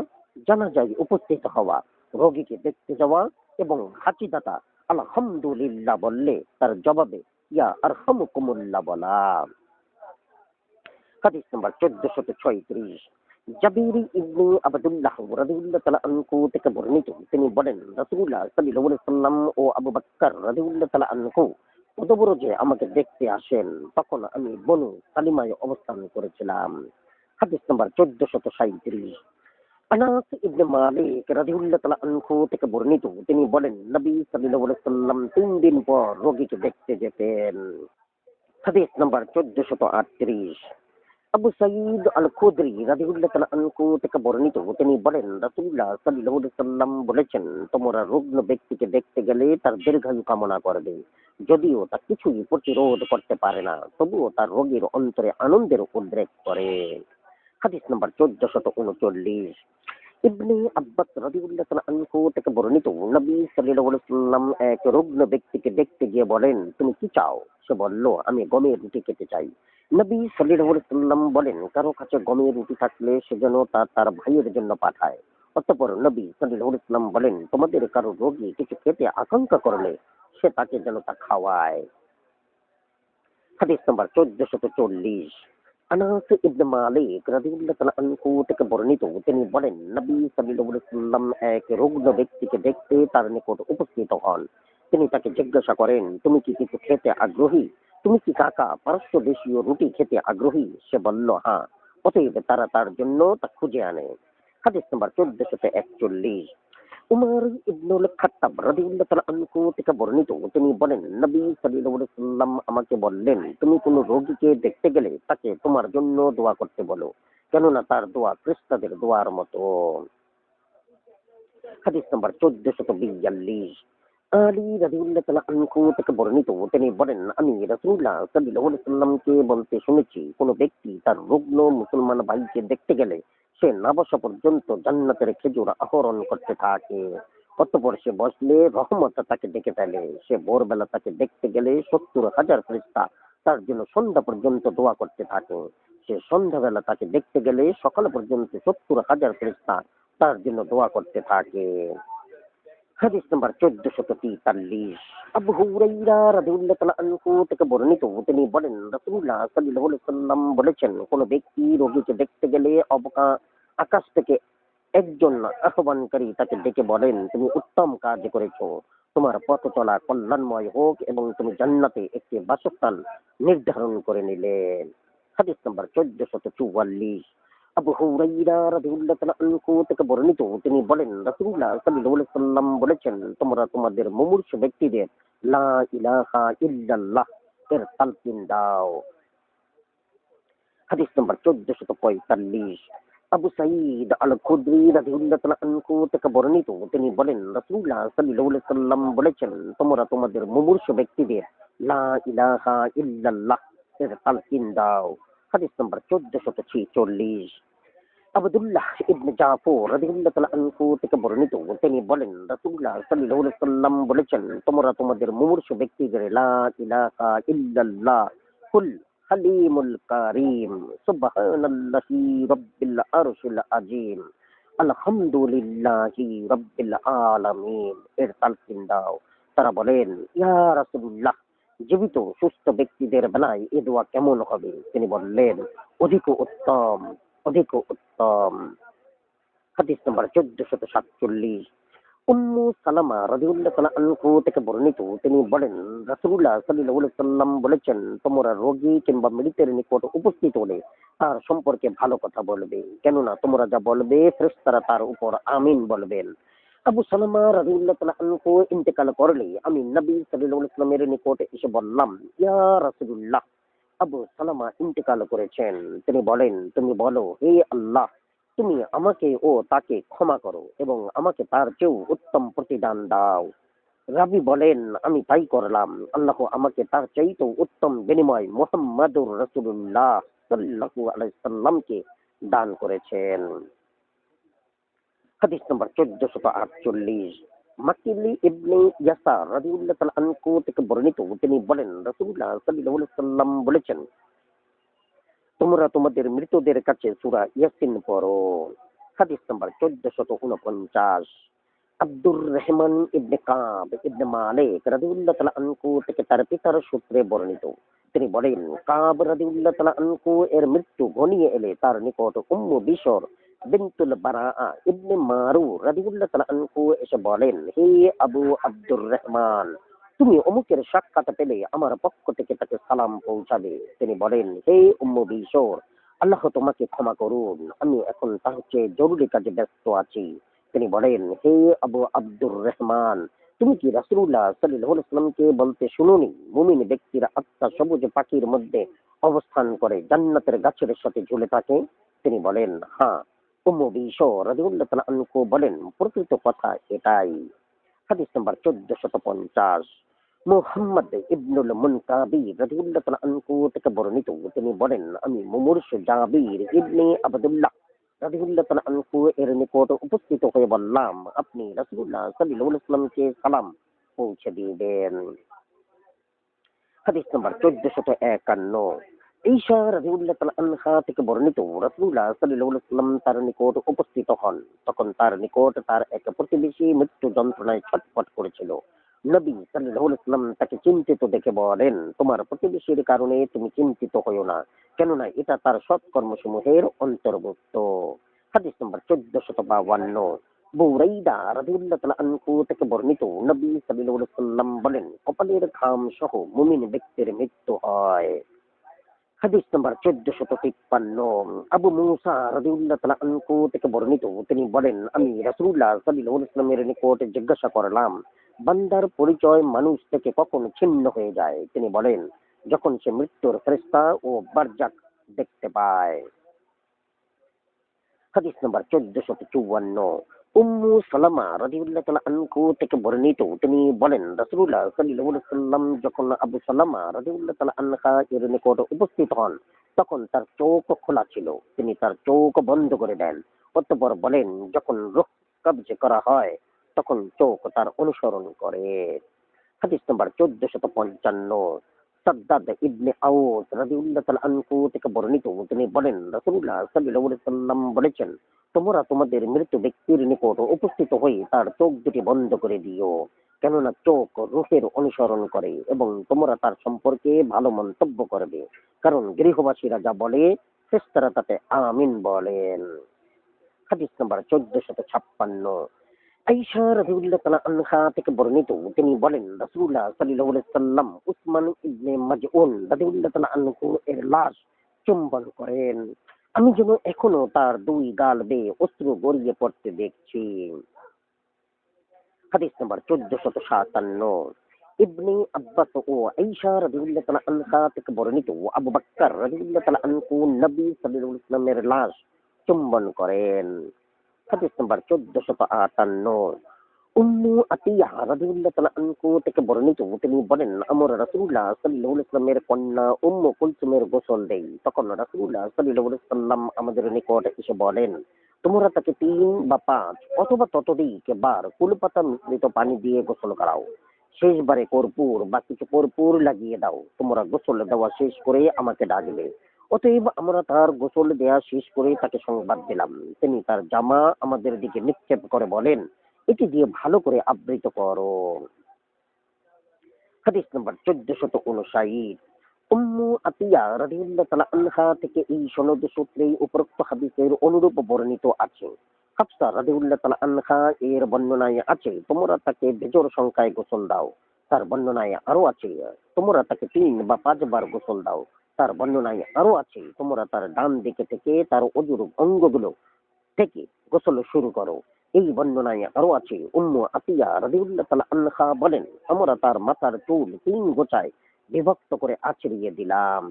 জানাজায় উপস্থিত হওয়া, রোগীকে দেখতে যাওয়া এবং হাঁচিদাতা আলহামদুলিল্লাহ বললে তার জবাবে ইয়া আরহামুকুমুল্লাহ বলা। হাদিস নাম্বার 1436। জাবির ইবনে আবদুল্লাহ রাদিয়াল্লাহু তাআলা আনহু থেকে বর্ণিত, তিনি বলেন, রাসূলুল্লাহ সাল্লাল্লাহু আলাইহি ওয়াসাল্লাম ও আবু বকর রাদিয়াল্লাহু তাআলা আনহু অতঃপরে আমাকে দেখতে আসেন, তখন আমি বনু সালিমায় অবস্থান করেছিলাম। হাদিস নাম্বার 1437। আনাস ইবনে মালিক রাদিয়াল্লাহু তাআলা আনহু থেকে বর্ণিত, তিনি বলেন নবী সাল্লাল্লাহু আলাইহি সাল্লাম ৩ দিন পর রোগীকে দেখতে যেতেন। হাদিস নাম্বার 1438। আবু সাঈদ আল খুদরি রাদিয়াল্লাহু তাআলা আনহু থেকে বর্ণিত, তিনি বলেন রাসূলুল্লাহ সাল্লাল্লাহু আলাইহি সাল্লাম বলেছেন, তোমরা রুগ্ন ব্যক্তিকে দেখতে গেলে তার দীর্ঘায়ু কামনা করবে। যদিও তা কিছুই প্রতিরোধ করতে পারে না, তবুও তার রোগীর অন্তরে আনন্দের উদ্রেক করে। হাদিস নাম্বার 1439। ইবনে আব্বাস রাদিয়াল্লাহু তাআলা আনহু থেকে বর্ণিত, নবী সাল্লাল্লাহু আলাইহি ওয়াসাল্লাম এক রুগ্ন ব্যক্তিকে দেখতে গিয়ে বলেন, তুমি কি চাও? সে বলল, আমি গমের রুটি খেতে চাই। নবী সাল্লাল্লাহু আলাইহি ওয়াসাল্লাম বলেন, কারো কাছে গমের রুটি থাকলে সে যেন তা তার ভাইয়ের জন্য পাঠায়। অতঃপর নবী সাল্লাল্লাহু আলাইহি ওয়াসাল্লাম বলেন, তোমাদের কারো রোগী কিছু খেতে আকাঙ্ক্ষা করলে সে তাকে যেন তা খাওয়ায়। হাদিস নাম্বার 1440। আনাস ইবনে মালিক রাদিয়াল্লাহু তাআলা আনহু থেকে বর্ণিত, তিনি বলেন নবী সাল্লাল্লাহু আলাইহি ওয়াসাল্লাম এক রুগ্ন ব্যক্তিকে দেখতে তার নিকট উপস্থিত হন। তিনি তাকে জিজ্ঞাসা করেন, তুমি কি কিছু খেতে আগ্রহী? তুমি কি কাকা পারস্য দেশীয় রুটি খেতে আগ্রহী? সে বলল, হ্যাঁ। অতএব তারা তার জন্য তা খুঁজে আনে। হাদিস নাম্বার 1441। উমর ইবনুল খাত্তাব রাদিয়াল্লাহু তাআলা আনহু থেকে বর্ণিত, তিনি বলেন নবী সাল্লাল্লাহু আলাইহি ওয়াসাল্লাম আমাকে বললেন, তুমি কোনো রোগীকে দেখতে গেলে তাকে তোমার জন্য দোয়া করতে বলো, কেননা তার দোয়া ফেরেশতাদের দোয়ার মতো। হাদিস নাম্বার 1442। আলী রাদিয়াল্লাহু তাআলা আনহু থেকে বর্ণিত, তিনি বলেন আমি রাসূলুল্লাহ সাল্লাল্লাহু আলাইহি ওয়াসাল্লামকে বলতে শুনেছি, কোন ব্যক্তি তার রুগ্ন মুসলমান ভাইকে দেখতে গেলে সে না বসা পর্যন্ত জান্নাতের খেজুর আহরণ করতে থাকে। অতঃপর সে বসলে রহমত তাকে ডেকে ফেলে। সে ভোরবেলা তাকে দেখতে গেলে ৭০,০০০ ফেরেশতা তার জন্য সন্ধ্যা পর্যন্ত দোয়া করতে থাকে। সে সন্ধ্যাবেলা তাকে দেখতে গেলে সকাল পর্যন্ত ৭০,০০০ ফেরেশতা তার জন্য দোয়া করতে থাকে। হাদিস নাম্বার 1443। আবু হুরায়রা রাদিয়াল্লাহু তাআলা আনহু থেকে বর্ণিত, তিনি বলেন রাসূলুল্লাহ সাল্লাল্লাহু আলাইহি ওয়াসাল্লাম বলেছেন, কোন ব্যক্তি রোগীকে দেখতে গেলে আকাশ থেকে একজন আহ্বানকারী তাকে ডেকে বলেন, তুমি উত্তম কাজ করেছো, তোমার পথ চলা কল্যাণময় হোক এবং তুমি জান্নাতে একটি বাসস্থান নির্ধারণ করে নিলেন। হাদিস নাম্বার 1444। আবু হুরায়রা রাদিয়াল্লাহু তাআলা আনহু থেকে বর্ণিত, তিনি বলেন রাসূলুল্লাহ সাল্লাল্লাহু আলাইহি ওয়াসাল্লাম বলেছেন, তোমরা তোমাদের মুমূর্ষু ব্যক্তিদের লা ইলাহা ইল্লাল্লাহ এর তালকিন দাও। হাদিস নাম্বার 1445। আবু সাঈদ আল খুদরি রাদিয়াল্লাহু তাআলা আনহু থেকে বর্ণিত, তিনি বলেন রাসূলুল্লাহ সাল্লাল্লাহু আলাইহি ওয়াসাল্লাম বলেছেন, তোমরা তোমাদের মুমূর্ষু ব্যক্তিদের লা ইলাহা ইল্লাল্লাহ এর তালকিন দাও। হাদিস নাম্বার 1446। আব্দুল্লাহ ইবনে জাফর রাদিয়াল্লাহু তাআলা আনহু থেকে বর্ণিত, তিনি বলেন রাসূলুল্লাহ সাল্লাল্লাহু আলাইহি ওয়াসাল্লাম বলেছেন, তোমরা তোমাদের মুমূর্ষু ব্যক্তিদের লা ইলাহা ইল্লাল্লাহ কুল হালিমুল কারীম সুবহানাল্লাহি রাব্বিল আরশিল আযীম আলহামদুলিল্লাহি রাব্বিল আলামিন এর তালকিন দাও। তারা বলেন, ইয়া রাসূলুল্লাহ, জীবিত সুস্থ ব্যক্তিদের বেলায় এ দোয়া কেমন হবে? তিনি বললেন, অধিক উত্তম, অধিক উত্তম। হাদিস নাম্বার 1447। উম্মু সালামা রাদিয়াল্লাহু তাআলা আনহু থেকে বর্ণিত, তিনি বলেন রাসূলুল্লাহ সাল্লাল্লাহু আলাইহি ওয়াসাল্লাম বলেছেন, তোমরা রোগী কিংবা মৃতের নিকট উপস্থিত হলে তার সম্পর্কে ভালো কথা বলবে, কেননা তোমরা যা বলবে ফেরেশতারা তার উপর আমিন বলবেন। আবু সালামা রাদিয়াল্লাহু তাআলা আনহু ইন্তেকাল করলে আমি নবী সাল্লাল্লাহু আলাইহি ওয়াসাল্লামের নিকট এসে বললাম, ইয়া রাসূলুল্লাহ, আবু সালামা ইন্তেকাল করেছেন। তিনি বলেন, তুমি বলো, হে আল্লাহ, তুমি আমাকে ও তাকে ক্ষমা করো এবং আমাকে তার চেয়েও উত্তম প্রতিদান দাও। রাবি বলেন, আমি তাই করলাম। আল্লাহ আমাকে তার চাইতেও উত্তম বিনিময় মুহাম্মাদুর রাসূলুল্লাহ সাল্লাল্লাহু আলাইহি সাল্লামকে দান করেছেন। হাদিস নম্বর 1448। মাকিলি ইবনে ইয়াসার রাদিয়াল্লাহু তাআলা আনহু থেকে বর্ণিত, তিনি বলেন রাসূলুল্লাহ সাল্লাল্লাহু আলাইহি সাল্লাম বলেছেন, তোমরা তোমাদের মৃতদের কাছে সূরা ইয়াসিন পড়ো। হাদিস নাম্বার 1449। আব্দুর রহমান ইবনে কাব ইবনে মালিক রাদিয়াল্লাহু তাআলা আনহু থেকে তার পিতার সূত্রে বর্ণিত, তিনি বলেন, কাব রাদিয়াল্লাহু তাআলা আনহু এর মৃত্যু ঘনিয়ে এলে তার নিকট উম্মু বিশর বিনতুল বারাআ ইবনে মারু রাদিয়াল্লাহু তাআলা আনহু এসে বলেন, হে আবু আব্দুর রহমান, তুমি অমুকের সাক্ষাৎ পেলে আমার পক্ষ থেকে তাকে সালাম পৌঁছাবে। তিনি বলেন, হে উম্মু বিশর, আল্লাহ তোমাকে ক্ষমা করুন, আমি এখন তার চেয়ে জরুরি কাজে ব্যস্ত আছি। তিনি বলেন, হে আবু আব্দুর রহমান, তুমি কি রাসূলুল্লাহ সাল্লাল্লাহু আলাইহি ওয়াসাল্লামকে বলতে শুনোনি, মুমিন ব্যক্তির আত্মা সবুজ পাখির মধ্যে অবস্থান করে জান্নাতের গাছের সাথে ঝুলে থাকে? তিনি বলেন, হ্যাঁ। উম্মু বিশর রাদিয়াল্লাহু তাআলা আনহু বলেন, প্রকৃত কথা এটাই। হাদিস নাম্বার 1450। মুহাম্মদ ইবনুল মুনকাবির রাদিয়াল্লাহু তাআলা আনহু থেকে বর্ণিত, তিনি বলেন, আমি মুমূর্ষু জাবির ইবনে আব্দুল্লাহ রাদিয়াল্লাহু তাআলা আনহু এর নিকট উপস্থিত হয়ে বললাম, আপনি রাসূলুল্লাহ সাল্লাল্লাহু আলাইহি ওয়াসাল্লামকে সালাম পৌঁছে দিবেন। হাদিস নাম্বার 1451। ঈশা রাদিয়াল্লাহু তাআলা আনহা থেকে বর্ণিত, রাসূলুল্লাহ সাল্লাল্লাহু আলাইহি ওয়াসাল্লাম তার নিকট উপস্থিত হন। তখন তার নিকট তার এক প্রতিবেশী মৃত্যু যন্ত্রণায় ছটফট করেছিল। নবী সাল্লাল্লাহু আলাইহি ওয়াসাল্লাম তাকে চিন্তিত দেখে বলেন, তোমার প্রতিবেশীর কারণে তুমি চিন্তিত হইও না, কেননা এটা তার সৎকর্মসমূহের অন্তর্ভুক্ত। হাদিস নম্বর 1452। বুরাইদা রাদিয়াল্লাহু তাআলা আনহু থেকে বর্ণিত, নবী সাল্লাল্লাহু আলাইহি ওয়াসাল্লাম বলেন, কপালের ঘাম সহ মুমিন ব্যক্তির মৃত্যু হয়। হাদিস নম্বর 1453। আবু মুসা রাদিয়াল্লাহু তাআলা আনহু থেকে বর্ণিত, তিনি বলেন, আমি রাসূলুল্লাহ সাল্লাল্লাহু আলাইহি ওয়াসাল্লামের নিকট জিজ্ঞাসা করলাম, বান্দার পরিচয় মানুষ থেকে কখন ছিন্ন হয়ে যায়? তিনি বলেন, যখন সে মৃত্যুর ফেরেশতা ও বারজাক দেখতে পায়। হাদিস নাম্বার 1454। উম্মু সালামা রাদিয়াল্লাহু তাআলা আনহু থেকে বর্ণিত, তিনি বলেন, রাসূলুল্লাহ সাল্লাল্লাহু আলাইহি ওয়াসাল্লাম যখন আবু সালামা রাদিয়াল্লাহু তাআলা আনহা এর নিকট উপস্থিত হন, তখন তার চোখ খোলা ছিল। তিনি তার চোখ বন্ধ করে দেন। অতঃপর বলেন, যখন রূহ কবজ করা হয়, তখন চোখ তার অনুসরণ করে। হাদিস নাম্বার 1455। সাদ্দাদ ইবনে আউস রাদিয়াল্লাহু তাআলা আনহু থেকে বর্ণিত, তিনি বলেন, রাসূলুল্লাহ সাল্লাল্লাহু আলাইহি ওয়াসাল্লাম বলেছেন, তোমরা তোমাদের মৃত ব্যক্তির নিকট উপস্থিত হয়ে তার চোখ দুটি বন্ধ করে দিও, কেননা চোখ রূহের অনুসরণ করে এবং তোমরা তার সম্পর্কে ভালো মন্তব্য করবে, কারণ গৃহবাসীরা যা বলে ফেরেশতারা তাতে আমিন বলেন। হাদিস নাম্বার 1456। আয়েশা রাদিয়াল্লাহু তাআলা আনহা থেকে বর্ণিত, তিনি বলেন, রাসূলুল্লাহ সাল্লাল্লাহু আলাইহি ওয়াসাল্লাম উসমান ইবনে মাজউন রাদিয়াল্লাহু তাআলা আনহু এর লাশ চুম্বন করেন। আমি যেন এখনো তার দুই গাল বেয়ে অশ্রু গড়িয়ে পড়তে দেখছি। হাদিস নাম্বার 1457। ইবনে আব্বাস ও আয়েশা রাদিয়াল্লাহু তাআলা আনহা থেকে বর্ণিত, আবু বকর রাদিয়াল্লাহু তাআলা আনহু নবী সাল্লাল্লাহু আলাইহি ওয়াসাল্লামের লাশ চুম্বন করেন। হাদিস নাম্বার 1458। উম্মু আতিয়া রাদিয়াল্লাহু তাআলা আনহু থেকে বর্ণিত, তিনি বলেন, আমরা রাসূলুল্লাহ সাল্লাল্লাহু আলাইহি ওয়াসাল্লামের কন্যা উম্মু কুলসুমের গোসল দেই। তখন রাসূলুল্লাহ সাল্লাল্লাহু আলাইহি ওয়াসাল্লাম আমাদের নিকট এসে বলেন, তোমরা তাকে 3 বা 5 অথবা ততোধিক বার কুলপাতা মিশ্রিত পানি দিয়ে গোসল করাও। শেষবারে কর্পূর বা কিছু কর্পূর লাগিয়ে দাও। তোমরা গোসল দেওয়া শেষ করে আমাকে ডাকবে। অতএব আমরা তার গোসল দেয়া শেষ করে তাকে সংবাদ দিলাম। তিনি তার জামা আমাদের দিকে নিক্ষেপ করে বলেন, এটি দিয়ে ভালো করে আবৃত করো। হাদিস নাম্বার 1459। উম্মু আতিয়া রাদিয়াল্লাহু তাআলা আনহা থেকে এই সনদ সূত্রে উপরোক্ত হাদিসের অনুরূপ বর্ণিত আছে। হাফসা রাদিয়াল্লাহু তাআলা আনহা এর বর্ণনায় আছে, তোমরা তাকে বেজোড় সংখ্যায় গোসল দাও। তার বর্ণনায় আরো আছে, তোমরা তাকে 3 বা 5 বার গোসল দাও। তার বর্ণনায় আরো আছে, তোমরা তার ডান দিকে থেকে তার অজুর অঙ্গগুলো থেকে গোসল শুরু করো। এই বর্ণনায় আরো আছে, উম্মু আতিয়া রাদিয়াল্লাহু তাআলা আনহা বলেন, আমরা তার মাথার চুল 3 গোছায় বিভক্ত করে আছড়িয়ে দিলাম।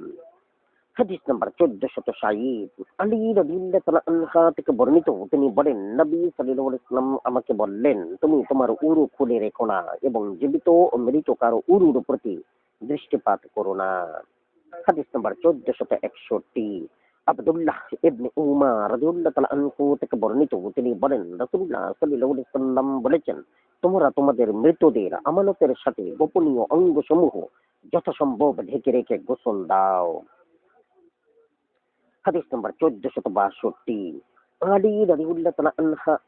হাদিস নাম্বার 1460। আলী রাদিয়াল্লাহু তাআলা আনহা থেকে বর্ণিত, তিনি বলেন, নবী সাল্লাল্লাহু আলাইহি ওয়াসাল্লাম আমাকে বললেন, তুমি তোমার উরু খুলে রেখো না এবং জীবিত ও মৃত কারো উরুর প্রতি দৃষ্টিপাত করো না। হাদিস নাম্বার 1461। আব্দুল্লাহ ইবনে উমার রাদিয়াল্লাহু তাআলা আনহু থেকে বর্ণিত, তিনি বলেন, রাসূলুল্লাহ সাল্লাল্লাহু আলাইহি ওয়াসাল্লাম বলেছেন, তোমরা তোমাদের মৃতদের আমানতের সাথে গোপনীয় অঙ্গসমূহ যথাসম্ভব ঢেকে রেখে গোসল দাও। হাদিস নাম্বার 1462। আলী রাদিয়াল্লাহু তাআলা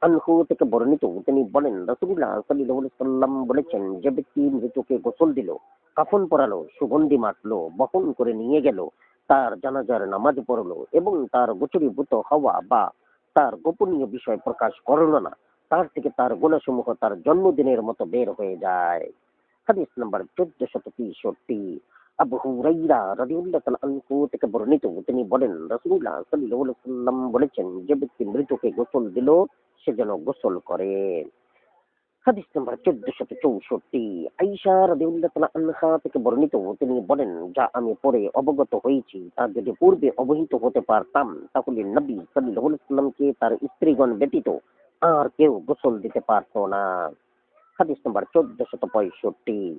আনহু থেকে বর্ণিত, তিনি বলেন, রাসূলুল্লাহ সাল্লাল্লাহু আলাইহি ওয়াসাল্লাম বলেছেন, যে ব্যক্তি মৃতকে গোসল দিল, কাফন পরালো, সুগন্ধি মাখলো, বহন করে নিয়ে গেল, তার জানাজার নামাজ পড়লো এবং তার গোচরীভূত হওয়া বা তার গোপনীয় বিষয় প্রকাশ করলো না, তার থেকে তার গুনাহসমূহ তার জন্মদিনের মতো বের হয়ে যায়। হাদিস নাম্বার 1463। আবু হুরাইরা রাদিয়াল্লাহু তাআলা আনহু থেকে বর্ণিত, তিনি বলেন রাসূলুল্লাহ সাল্লাল্লাহু আলাইহি ওয়াসাল্লাম বলেছেন, যে ব্যক্তি মৃতকে গোসল দিল সে যেন গোসল করে। হাদিস নাম্বার 1464। আয়েশা রাদিয়াল্লাহু তাআলা আনহা থেকে বর্ণিত, তিনি বলেন, যা আমি পরে অবগত হয়েছি তা যদি পূর্বে অবহিত হতে পারতাম তাহলে নবী সাল্লাল্লাহু আলাইহি ওয়াসাল্লামকে তার স্ত্রীগণ ব্যতীত আর কেউ গোসল দিতে পারত না। হাদিস নাম্বার 1465।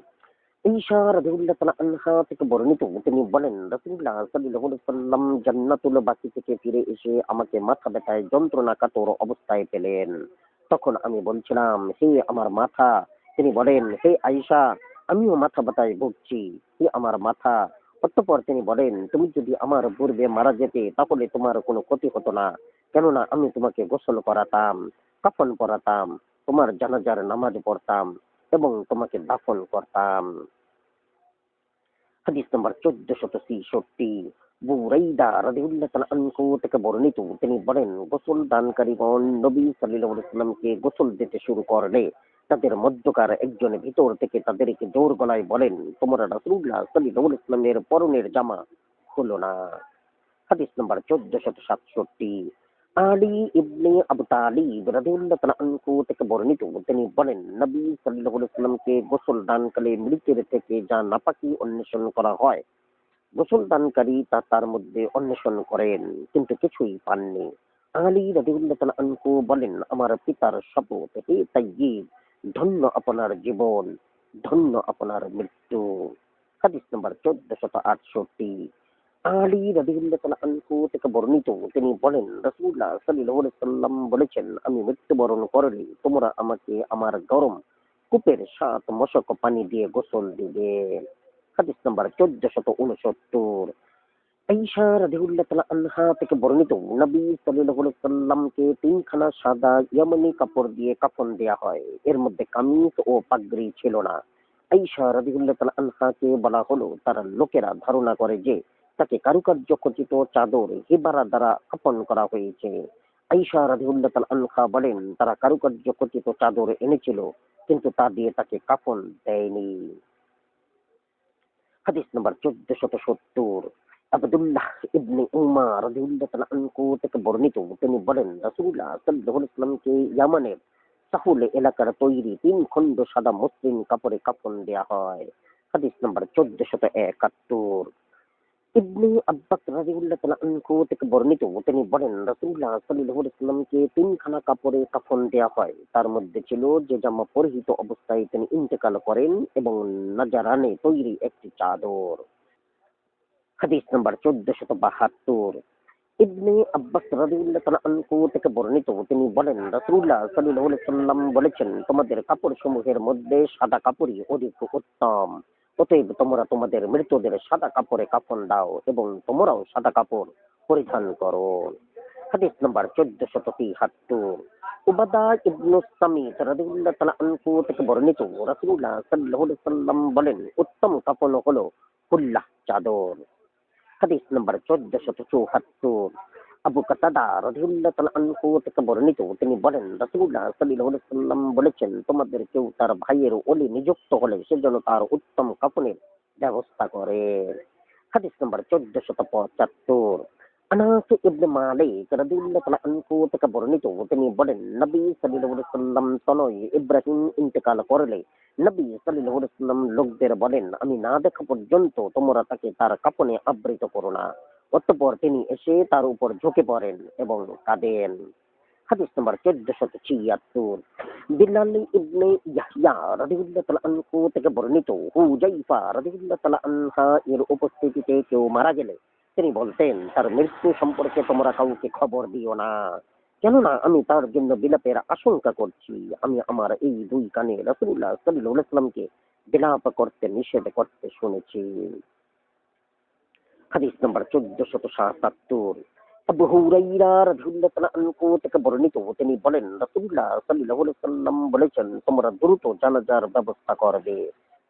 ঈশা রাদিয়াল্লাহু তাআলা আনহা থেকে বর্ণিত, তিনি বলেন রাসূলুল্লাহ সাল্লাল্লাহু আলাইহি ওয়াসাল্লাম জান্নাতুল বাকি থেকে ফিরে এসে আমাকে মাথা ব্যথায় যন্ত্রণাকাতর অবস্থায় পেলেন। তখন আমি বলছিলাম, হে আমার মাথা। তিনি বলেন, হে আয়েশা, আমিও মাথা ব্যথায় ভুগছি, হে আমার মাথা। অতঃপর তিনি বলেন, তুমি যদি আমার পূর্বে মারা যেতে তাহলে তোমার কোনো ক্ষতি হতো না, কেননা আমি তোমাকে গোসল করাতাম, কাফন পরাতাম, তোমার জানাজার নামাজ পড়তাম এবং তোমাকে দাফন করতাম। হাদিস নম্বর 1463। বুরাইদা রাদিয়াল্লাহু তাআলা আনহু থেকে বর্ণিত, তিনি বলেন, গোসল দানকারীগণ নবী সাল্লাল্লাহু আলাইহি ওয়াসাল্লামকে গোসল দিতে শুরু করলে তাদের মধ্যকার একজন ভিতর থেকে তাদেরকে জোর গলায় বলেন, তোমরা রাসূলুল্লাহ সাল্লাল্লাহু আলাইহি ওয়াসাল্লামের পরনের জামা খুলো না। হাদিস নম্বর 1467। আলী ইবনে আবু তালিব রাদিয়াল্লাহু তাআলা আনহু থেকে বর্ণিত, তিনি বলেন, নবী সাল্লাল্লাহু আলাইহি ওয়াসাল্লামকে গোসল দানকালে মৃতের থেকে যা নাপাকি অন্বেষণ করা হয়, গোসল দানকারী তা তার মধ্যে অন্বেষণ করেন কিন্তু কিছুই পাননি। আলী রাদিয়াল্লাহু তাআলা আনহু বলেন, আমার পিতার শপথ, হে তাইয়্যিব, ধন্য আপনার জীবন, ধন্য আপনার মৃত্যু। হাদিস নম্বর 1468। আলী রাদিয়াল্লাহু তাআলা আনহু থেকে বর্ণিত, তিনি বলেন, রাসূলুল্লাহ সাল্লাল্লাহু আলাইহি ওয়াসাল্লাম বলেছেন, আমি মৃত্যুবরণ করলে তোমরা আমাকে আমার গরম কূপের ৭ মশক পানি দিয়ে গোসল দিবে। হাদিস নাম্বার 1469। আয়েশা রাদিয়াল্লাহু তাআলা আনহা থেকে বর্ণিত, নবী সাল্লাল্লাহু আলাইহি ওয়াসাল্লামকে ৩ খানা সাদা ইয়ামানি কাপড় দিয়ে কাফন দেয়া হয়, এর মধ্যে কামিজ ও পাগড়ি ছিল না। আয়েশা রাদিয়াল্লাহু তাআলা আনহাকে বলা হলো, তার লোকেরা ধারণা করে যে তাকে কারুকার্য খচিত চাদর হিবারা দ্বারা কাফন করা হয়েছে। আয়েশা রাদিয়াল্লাহু তাআলা আনহা বলেন, তারা কারুকার্য খচিত চাদর এনেছিল কিন্তু তা দিয়ে তাকে কাফন দেয়নি। হাদিস নাম্বার 1470। আব্দুল্লাহ ইবনে উমার রাদিয়াল্লাহু তাআলা আনহু থেকে বর্ণিত, তিনি বলেন, রাসূলুল্লাহ সাল্লাল্লাহু আলাইহি ওয়াসাল্লামকে ইয়ামানের সাহুল এলাকার তৈরি ৩ খণ্ড সাদা মসলিন কাপড়ে কাফন দেয়া হয়। হাদিস নাম্বার 1471। ইবনে আব্বাস রাদিয়াল্লাহু তাআলা আনহু থেকে বর্ণিত, তিনি বলেন, রাসূলুল্লাহ সাল্লাল্লাহু আলাইহি ওয়াসাল্লামকে ৩ খানা কাপড়ে কাফন দেয়া হয়। তার মধ্যে ছিল যে জামা পরিহিত অবস্থায় তিনি ইন্তেকাল করেন এবং নাজারানে তৈরি একটি চাদর। হাদিস নাম্বার 1472। ইবনে আব্বাস রাদিয়াল্লাহু তাআলা আনহু থেকে বর্ণিত, তিনি বলেন, রাসূলুল্লাহ সাল্লাল্লাহু আলাইহি ওয়াসাল্লাম বলেছেন, তোমাদের কাপড় সমূহের মধ্যে সাদা কাপড়ই অধিক উত্তম। অতএব তোমরা তোমাদের মৃতদের সাদা কাপড়ে কাফন দাও এবং তোমরাও সাদা কাপড় পরিধান করো। হাদিস নাম্বার 1473। উবাদা ইবনু সামিত রাদিয়াল্লাহু তাআলা আনহু থেকে বর্ণিত, রাসূলুল্লাহ সাল্লাল্লাহু আলাইহি ওয়াসাল্লাম বলেন, উত্তম কাফন হলো হুল্লাহ চাদর। হাদিস নাম্বার 1474। আবু কাতাদা রাদিয়াল্লাহু তাআলা আনহু থেকে বর্ণিত, তিনি বলেন, রাসূলুল্লাহ সাল্লাল্লাহু আলাইহি ওয়াসাল্লাম বলেছেন, তোমাদের কেউ তার ভাইয়ের ওলি নিযুক্ত হলে সে যেন তার উত্তম কাফনের ব্যবস্থা করে। হাদিস নাম্বার 1475। আনাস ইবনে মালিক রাদিয়াল্লাহু তাআলা আনহু থেকে বর্ণিত, তিনি বলেন, নবী সাল্লাল্লাহু আলাইহি ওয়াসাল্লাম তনয় ইব্রাহিম ইন্তেকাল করলে নবী সাল্লাল্লাহু আলাইহি ওয়াসাল্লাম লোকদের বলেন, আমি না দেখা পর্যন্ত তোমরা তাকে তার কাফনে আবৃত করো না। অতঃপর তিনি এসে তার উপর ঝুঁকে পড়েন এবং কাঁদেন। হাদিস নাম্বার 1476। বিল্লাল ইবনে ইয়াহইয়া রাদিয়াল্লাহু তাআলা আনহু থেকে বর্ণিত, হুযায়ফা রাদিয়াল্লাহু তাআলা আনহা এর উপস্থিতিতে কেউ মারা গেলে তিনি বলতেন, তার মৃত্যু সম্পর্কে তোমরা কাউকে খবর দিও না, কেননা আমি তার জন্য বিলাপের আশঙ্কা করছি। আমি আমার এই 2 কানে রাসূলুল্লাহ সাল্লাল্লাহু আলাইহি ওয়াসাল্লামকে বিলাপ করতে নিষেধ করতে শুনেছি। হাদিস নাম্বার 1477। আবু হুরাইরা রাদিয়াল্লাহু তাআলা আনহু থেকে বর্ণিত, তিনি বলেন, রাসূলুল্লাহ সাল্লাল্লাহু আলাইহি ওয়াসাল্লাম বলেছেন, তোমরা দ্রুত জানাজার ব্যবস্থা করবে,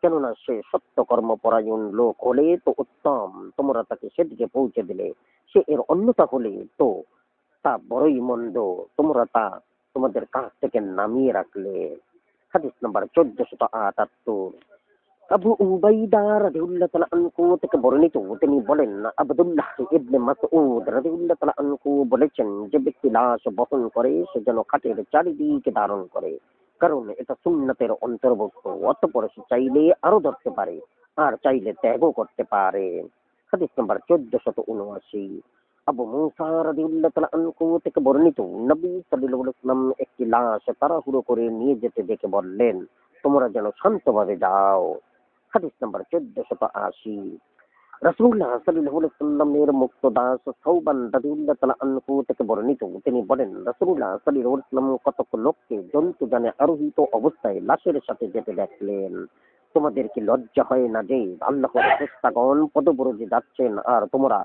কেননা সে সত্য কর্মপরায়ণ লোক হলে তো উত্তম, তোমরা তাকে সেদিকে পৌঁছে দিলে। সে এর অন্যথা হলে তো তা বড়ই মন্দ, তোমরা তা তোমাদের কাছ থেকে নামিয়ে রাখলে। হাদিস নাম্বার 1478। আবু উবাইদা রাদিয়াল্লাহু তাআলা আনহু থেকে বর্ণিত, তিনি বলেন আব্দুল্লাহ ইবনে মাসউদ রাদিয়াল্লাহু তাআলা আনহু বলেছেন, যে ব্যক্তি লাশ বহন করে সে যেন খাটের চারিদিকে ধারণ করে, কারণ এটা সুন্নাতের অন্তর্ভুক্ত। অতঃপর সে চাইলে আরো ধরতে পারে আর চাইলে ত্যাগও করতে পারে। হাদিস নাম্বার 1479। আবু মুসা রাদিয়াল্লাহু তাআলা আনহু থেকে বর্ণিত, নবী সাল্লাল্লাহু আলাইহি ওয়াসাল্লাম একটি লাশ তাড়াহুড়ো করে নিয়ে যেতে দেখে বললেন, তোমরা যেন শান্তভাবে যাও। হাদিস নাম্বার 1480। রাসূলুল্লাহ সাল্লাল্লাহু আলাইহি ওয়াসাল্লামের মুক্ত দাস সাওবান রাদিয়াল্লাহু তাআলা আনহু থেকে বর্ণিত, তিনি বলেন, রাসূলুল্লাহ সাল্লাল্লাহু আলাইহি ওয়াসাল্লাম কতক লোককে জন্তুযানে আরোহিত অবস্থায় লাশের সাথে যেতে দেখলেন। তোমাদের কি লজ্জা হয় না যে আল্লাহর ফেরেশতাগণ পদব্রজে যাচ্ছেন আর তোমরা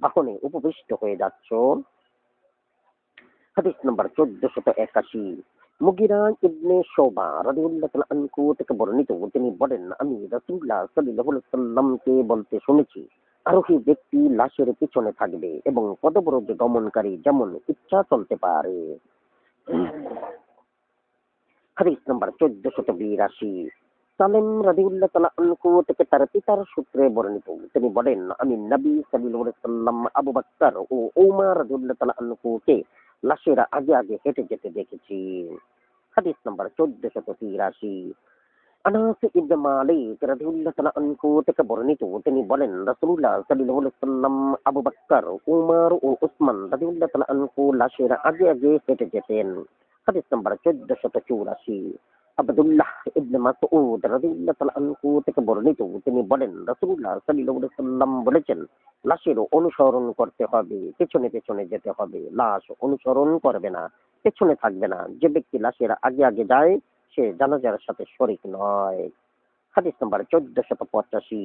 বাহনে উপবিষ্ট হয়ে যাচ্ছ? হাদিস নাম্বার 1481। মুগিরা ইবনে শুবা রাদিয়াল্লাহু তাআলা আনহু থেকে বর্ণিত, তিনি বলেন, আমি রাসূলুল্লাহ সাল্লাল্লাহু আলাইহি ওয়াসাল্লামকে বলতে শুনেছি, আরোহী ব্যক্তি লাশের পিছনে থাকবে এবং পদব্রজে গমনকারী যেমন ইচ্ছা চলতে পারে। হাদিস নাম্বার 1482। সালেম রাদিয়াল্লাহু তাআলা আনহু থেকে তার পিতার সূত্রে বর্ণিত, তিনি বলেন, আমি নবী সাল্লাল্লাহু আলাইহি ওয়াসাল্লাম আবু বকর ও উমর রাদিয়াল্লাহু তাআলা আনহুকে লাশের আগে আগে হেঁটে যেতে দেখেছি। হাদিস নাম্বার 1483। আনাস ইবনে মালিক রাদিয়াল্লাহু তাআলা আনহু থেকে বর্ণিত, তিনি বলেন, রাসূলুল্লাহ সাল্লাল্লাহু আলাইহি ওয়াসাল্লাম আবু বকর, উমর ও উসমান রাদিয়াল্লাহু তাআলা আনহু লাশের আগে আগে হেঁটে যেতেন। হাদিস নাম্বার 1484। আব্দুল্লাহ ইবনে মাসউদ রাদিয়াল্লাহু তাআলা আনহু থেকে বর্ণিত, তিনি বলেন, রাসূলুল্লাহ সাল্লাল্লাহু আলাইহি ওয়াসাল্লাম বলেছেন, লাশের অনুসরণ করতে হবে, পেছনে পেছনে যেতে হবে। লাশ অনুসরণ করবে না, পেছনে থাকবে না। যে ব্যক্তি লাশের আগে আগে যায় সে জানাজার সাথে শরীক নয়। হাদিস নাম্বার 1485।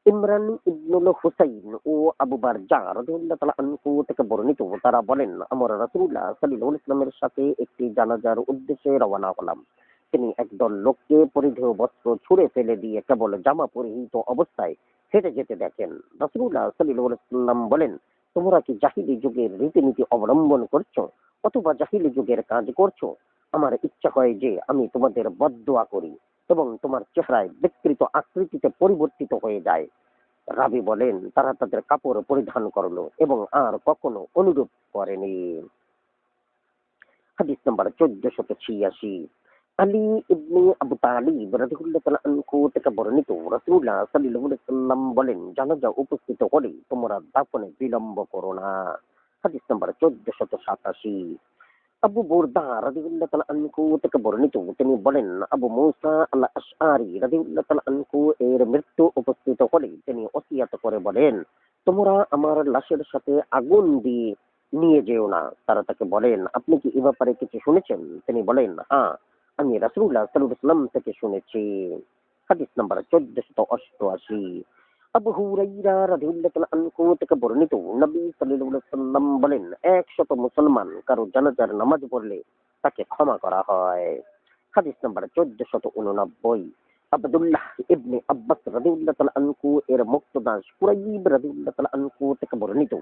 ইমরান ইবনুল হুসাইন ও আবু বারজা রাদিয়াল্লাহু তাআলা আনহু থেকে বর্ণিত, তারা বলেন, আমরা রাসূলুল্লাহ সাল্লাল্লাহু আলাইহি ওয়াসাল্লামের সাথে একটি জানাজার উদ্দেশ্যে রওনা হলাম। তিনি একদল লোককে পরিধেয় বস্ত্র ছুঁড়ে ফেলে দিয়ে কেবল জামা পরিহিত অবস্থায় হেঁটে যেতে দেখেন। রাসূলুল্লাহ সাল্লাল্লাহু আলাইহি ওয়াসাল্লাম বলেন, তোমরা কি জাহিলি যুগের রীতিনীতি অবলম্বন করছো অথবা জাহিলি যুগের কাজ করছো? আমার ইচ্ছা হয় যে আমি তোমাদের বদদোয়া করি এবং তোমার চেহারায় বিকৃত আকৃতিতে পরিবর্তিত হয়ে যায়। রাবি বলেন, তারা তাদের কাপড় পরিধান করলো এবং আর কখনো অনুরূপ করেনি। হাদিস নাম্বার 1486। আলী ইবনে আবু তালিব রাদিয়াল্লাহু তাআলা আনহু থেকে বর্ণিত, রাসূলুল্লাহ সাল্লাল্লাহু আলাইহি ওয়াসাল্লাম বলেন, জানাজা উপস্থিত হলে তোমরা দাফনে বিলম্ব করো না। হাদিস নাম্বার 1487। আবু বুরদা রাদিয়াল্লাহু তাআলা আনহু থেকে বর্ণিত, তিনি বলেন, আবু মুসা আল আশআরী রাদিয়াল্লাহু তাআলা আনহু এর মৃত্যু উপস্থিত হলে তিনি ওসিয়াত করে বলেন, তোমরা আমার লাশের সাথে আগুন দিয়ে নিয়ে যেও না। তারা তাকে বলেন, আপনি কি এ ব্যাপারে কিছু শুনেছেন? তিনি বলেন, হ্যাঁ, আমি রাসূলুল্লাহ সাল্লাল্লাহু আলাইহি ওয়াসাল্লাম থেকে শুনেছি। হাদিস নাম্বার 1488। আবু হুরাইরা রাদিয়াল্লাহু তাআলা আনহু থেকে বর্ণিত, নবী সাল্লাল্লাহু আলাইহি ওয়াসাল্লাম বলেন, 100 মুসলমান কারো জানাজার নামাজ পড়লে তাকে ক্ষমা করা হয়। হাদিস নাম্বার 1489। আব্দুল্লাহ ইবনে আব্বাস রাদিয়াল্লাহু তাআলা আনহু এর মুক্তদাস কুরাইব রাদিয়াল্লাহু তাআলা আনহু থেকে বর্ণিত,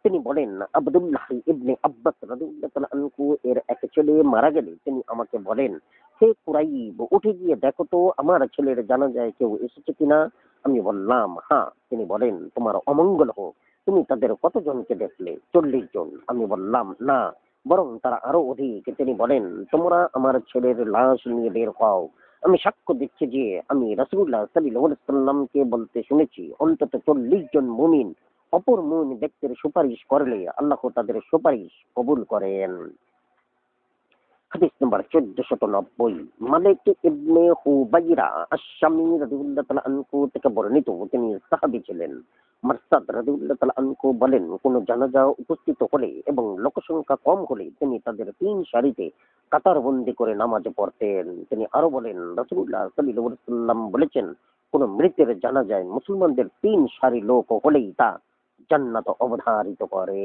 তিনি বলেন, আব্দুল্লাহ ইবনে আব্বাস রাদিয়াল্লাহু তাআলা আনহু এর এক ছেলে মারা গেলে তিনি আমাকে বলেন, হে কুরাইব, উঠে গিয়ে দেখো তো আমার ছেলের জানাজায় কেউ এসেছে কিনা। আমি বললাম, হ্যাঁ। তিনি বলেন, তোমার অমঙ্গল হোক, তুমি তাদের কতজনকে দেখলে? 40 জন। আমি বললাম, না, বরং তারা আরো অধিক। তিনি বলেন, তোমরা আমার ছেলের লাশ নিয়ে বের হও। আমি সাক্ষ্য দিচ্ছি যে আমি রাসূলুল্লাহ সাল্লাল্লাহু আলাইহি ওয়াসাল্লামকে বলতে শুনেছি, অন্তত 40 জন মুমিন অপর মুমিন ব্যক্তির সুপারিশ করলে আল্লাহ তাদের সুপারিশ কবুল করেন। হাদিস নাম্বার 1490। মালিক ইবনে হুবাইরা আশ-শামী রাদিয়াল্লাহু তাআলা আনহু থেকে বর্ণিত, তিনি সাহাবী ছিলেন। মারসাদ রাদিয়াল্লাহু তাআলা আনহু বলেন, কোন জানাজা উপস্থিত হলে এবং লোকসংখ্যা কম হলে তিনি তাদের 3 সারিতে কাতারবন্দি করে নামাজ পড়তেন। তিনি আরো বলেন, রাসূলুল্লাহ সাল্লাল্লাহু আলাইহি ওয়াসাল্লাম বলেছেন, কোন মৃতের জানাজায় মুসলমানদের 3 সারি লোক হলেই তা জান্নাত অবধারিত করে।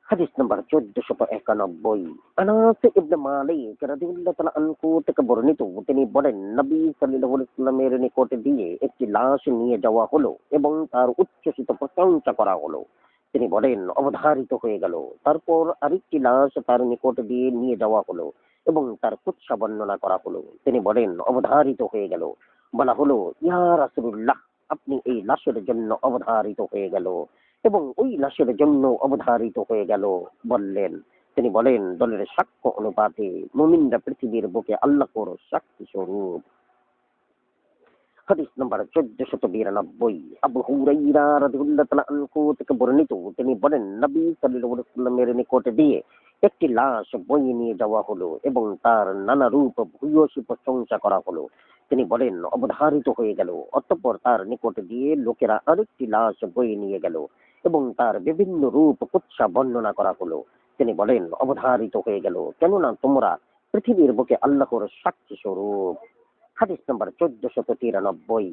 হাদিস নাম্বার 1491। আনাস ইবনে মালিক রাদিয়াল্লাহু তাআলা আনহু থেকে বর্ণিত, তিনি বলেন, নবী সাল্লাল্লাহু আলাইহি ওয়াসাল্লামের নিকট দিয়ে একটি লাশ নিয়ে যাওয়া হলো এবং তার উচ্ছ্বসিত প্রশংসা করা হলো। তিনি বলেন, অবধারিত হয়ে গেল। তারপর আরেকটি লাশ তার নিকট দিয়ে নিয়ে যাওয়া হলো এবং তার কুৎসা বর্ণনা করা হলো। তিনি বলেন, অবধারিত হয়ে গেল। বলা হলো, ইয়া রাসূলুল্লাহ, আপনি এই লাশের জন্য অবধারিত হয়ে গেল, এবং ওই লাশের জন্য অবধারিত হয়ে গেল। বললেন, তিনি বলেন, দলের সাক্ষ্য অনুপাতে মুমিনরা পৃথিবীর বুকে আল্লাহর সাক্ষী স্বরূপ। হাদিস নাম্বার 1492, আবু হুরাইরা রাদিয়াল্লাহু তাআলা আনহু থেকে বর্ণিত, তিনি বলেন, নবী সাল্লাল্লাহু আলাইহি ওয়াসাল্লামের নিকট দিয়ে একটি লাশ বয়ে নিয়ে যাওয়া হলো এবং তার নানা রূপ ভূয়সী প্রশংসা করা হলো। তিনি বলেন, অবধারিত হয়ে গেল। অতঃপর তার নিকট দিয়ে লোকেরা আরেকটি লাশ বয়ে নিয়ে গেল এবং তার বিভিন্ন রূপ কুৎসা বর্ণনা করা হলো। তিনি বলেন, অবধারিত হয়ে গেল, কেননা তোমরা পৃথিবীর বুকে আল্লাহর সাক্ষী স্বরূপ। হাদিস নাম্বার 1493,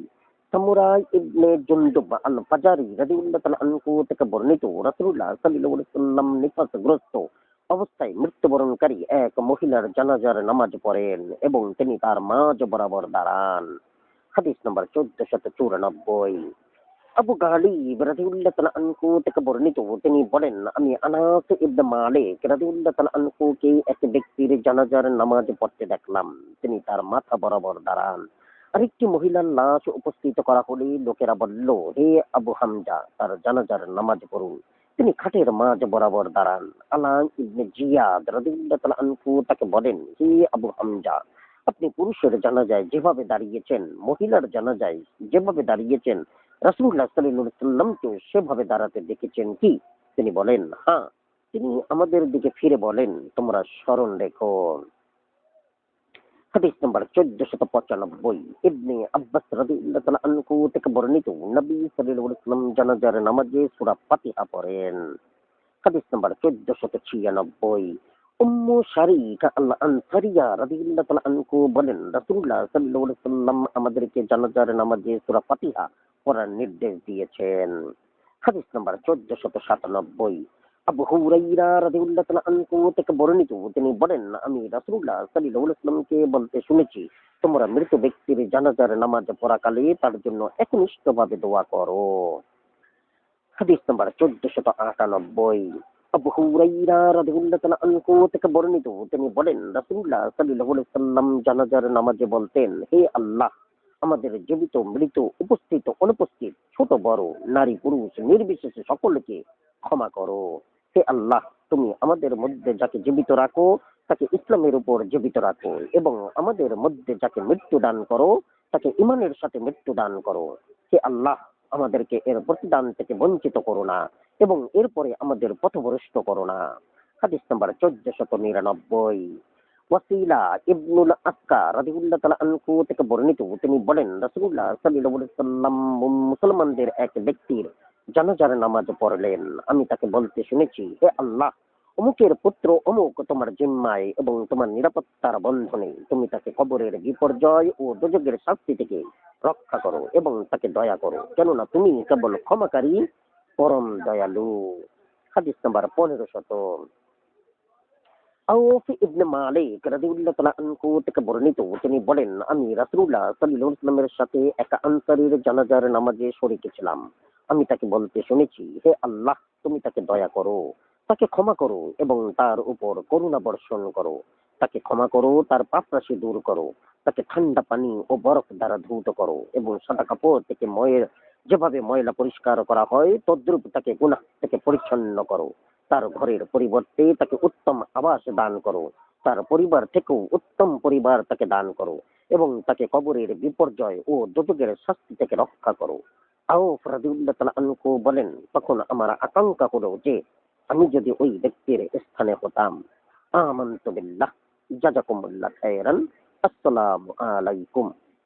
সামুরা ইবনে জুনদুব আল ফাজারি রাদিয়াল্লাহু তাআলা আনহু থেকে বর্ণিত, রাসূলুল্লাহ সাল্লাল্লাহু আলাইহি ওয়াসাল্লাম নিফাসগ্রস্ত অবস্থায় মৃত্যুবরণকারী এক মহিলার জানাজার নামাজ পড়েন এবং তিনি তার মাঝ বরাবর দাঁড়ান। হাদিস নাম্বার 1494, আবু গালিব রাদিয়াল্লাহু তাআলা আনহু থেকে বর্ণিত, তিনি বলেন, আমি আনাস ইবনে মালিক রাদিয়াল্লাহু তাআলা আনহুকে এক ব্যক্তির জানাজার নামাজ পড়তে দেখলাম। তিনি তার মাথা বরাবর দাঁড়ান। আরেকটি মহিলার লাশ উপস্থিত করা হলে লোকেরা বলল, হে আবু হামজা, তার জানাজার নামাজ পড়ুন। তিনি খাটের মাঝ বরাবর দাঁড়ান। আলা ইবনে জিয়াদ রাদিয়াল্লাহু তাআলা আনহু তাকে বলেন, হে আবু হামজা, আপনি পুরুষের জানাজায় যেভাবে দাঁড়িয়েছেন, মহিলার জানাজায় যেভাবে দাঁড়িয়েছেন, রাসূলুল্লাহ সাল্লাল্লাহু আলাইহি ওয়াসাল্লামকে সেভাবে দাঁড়াতে দেখেছেন কি? তিনি বলেন, হ্যাঁ। তিনি আমাদের দিকে ফিরে বলেন, তোমরা স্মরণ রেখো। হাদিস নাম্বার 1495, ইবনে আব্বাস রাদিয়াল্লাহু তাআলা আনহু থেকে বর্ণিত, নবী সাল্লাল্লাহু আলাইহি ওয়াসাল্লাম জানাজার নামাজে সূরা ফাতিহা পড়েন। হাদিস নাম্বার 1496, উম্মু শারীকা আল আনসারিয়া রাদিয়াল্লাহু তাআলা আনহু বলেন, রাসূলুল্লাহ সাল্লাল্লাহু আলাইহি ওয়াসাল্লাম আমাদেরকে জানাজার নামাজে সূরা ফাতিহা পড়ার নির্দেশ দিয়েছেন। হাদিস নাম্বার 1497, আবু হুরাইরা রাদিয়াল্লাহু তাআলা আনহু থেকে বর্ণিত, তিনি বলেন, আমি রাসূলুল্লাহ সাল্লাল্লাহু আলাইহি ওয়াসাল্লামকে বলতে শুনেছি, তোমরা মৃত ব্যক্তির জানাজার নামাজ পড়াকালে তার জন্য একনিষ্ঠভাবে দোয়া করো। হাদিস নাম্বার 1498, আবু হুরাইরা রাদিয়াল্লাহু তাআলা আনহু থেকে বর্ণিত, তিনি বলেন, রাসূলুল্লাহ সাল্লাল্লাহু আলাইহি ওয়াসাল্লাম জানাজার নামাজে বলতেন, হে আল্লাহ, আমাদের জীবিত মৃত উপস্থিত অনুপস্থিত ছোট বড় নারী পুরুষ নির্বিশেষে সকলকে ক্ষমা করো। হে আল্লাহ, তুমি আমাদের মধ্যে যাকে জীবিত রাখো তাকে ইসলামের উপর জীবিত রাখো, এবং আমাদের মধ্যে যাকে মৃত্যু দান করো তাকে ঈমানের সাথে মৃত্যু দান করো। হে আল্লাহ, আমাদেরকে এর প্রতিদান থেকে বঞ্চিত করো না এবং এরপরে আমাদের পথভ্রষ্ট করো না। হাদিস নাম্বার 1499, ওয়াসিলা ইবনুল আসকা রাদিয়াল্লাহু তাআলা আনহু থেকে বর্ণিত, তিনি বলেন, রাসূলুল্লাহ সাল্লাল্লাহু আলাইহি ওয়াসাল্লাম মুসলমানদের এক ব্যক্তির জানাজার নামাজ পড়লেন। আমি তাকে বলতে শুনেছি, হে আল্লাহ, অমুকের পুত্র অমুক তোমার জিম্মায় এবং তোমার নিরাপত্তার বন্ধনে, তুমি তাকে কবরের বিপর্যয় ও দোজখের শাস্তি থেকে রক্ষা করো এবং তাকে দয়া করো, কেননা তুমি কেবল ক্ষমাকারী, পরম দয়ালু। হাদিস নাম্বার 1500, আউফ ইবনে মালিক রাদিয়াল্লাহু তাআলা আনহু থেকে বর্ণিত, তিনি বলেন, আমি রাসূলুল্লাহ সাল্লাল্লাহু আলাইহি ওয়াসাল্লামের সাথে এক আনসারীর জানাজার নামাজে শরীক ছিলাম। আমি তাকে বলতে শুনেছি, হে আল্লাহ, তুমি তাকে দয়া করো, তাকে ক্ষমা করো এবং তার উপর করুণা বর্ষণ করো। তাকে ক্ষমা করো, তার পাপরাশি দূর করো, তাকে ঠান্ডা পানি ও বরফ দ্বারা ধৌত করো এবং সাদা কাপড় থেকে যেভাবে ময়লা পরিষ্কার করা হয় তদ্রূপ তাকে গুনাহ থেকে পরিচ্ছন্ন করো। তার ঘরের পরিবর্তে তাকে উত্তম আবাস দান করো, তার পরিবার থেকেও উত্তম পরিবার তাকে দান করো এবং তাকে কবরের বিপর্যয় ও দোজখের শাস্তি থেকে রক্ষা করো। আউফ রাদিয়াল্লাহু তাআলা আনহু বলেন, তখন আমার আকাঙ্ক্ষা হলো যে আমি যদি ওই ব্যক্তির স্থানে হতাম। আমানতু বিল্লাহ। জাযাকুমুল্লাহ খায়রান। আসসালামু আলাইকুম।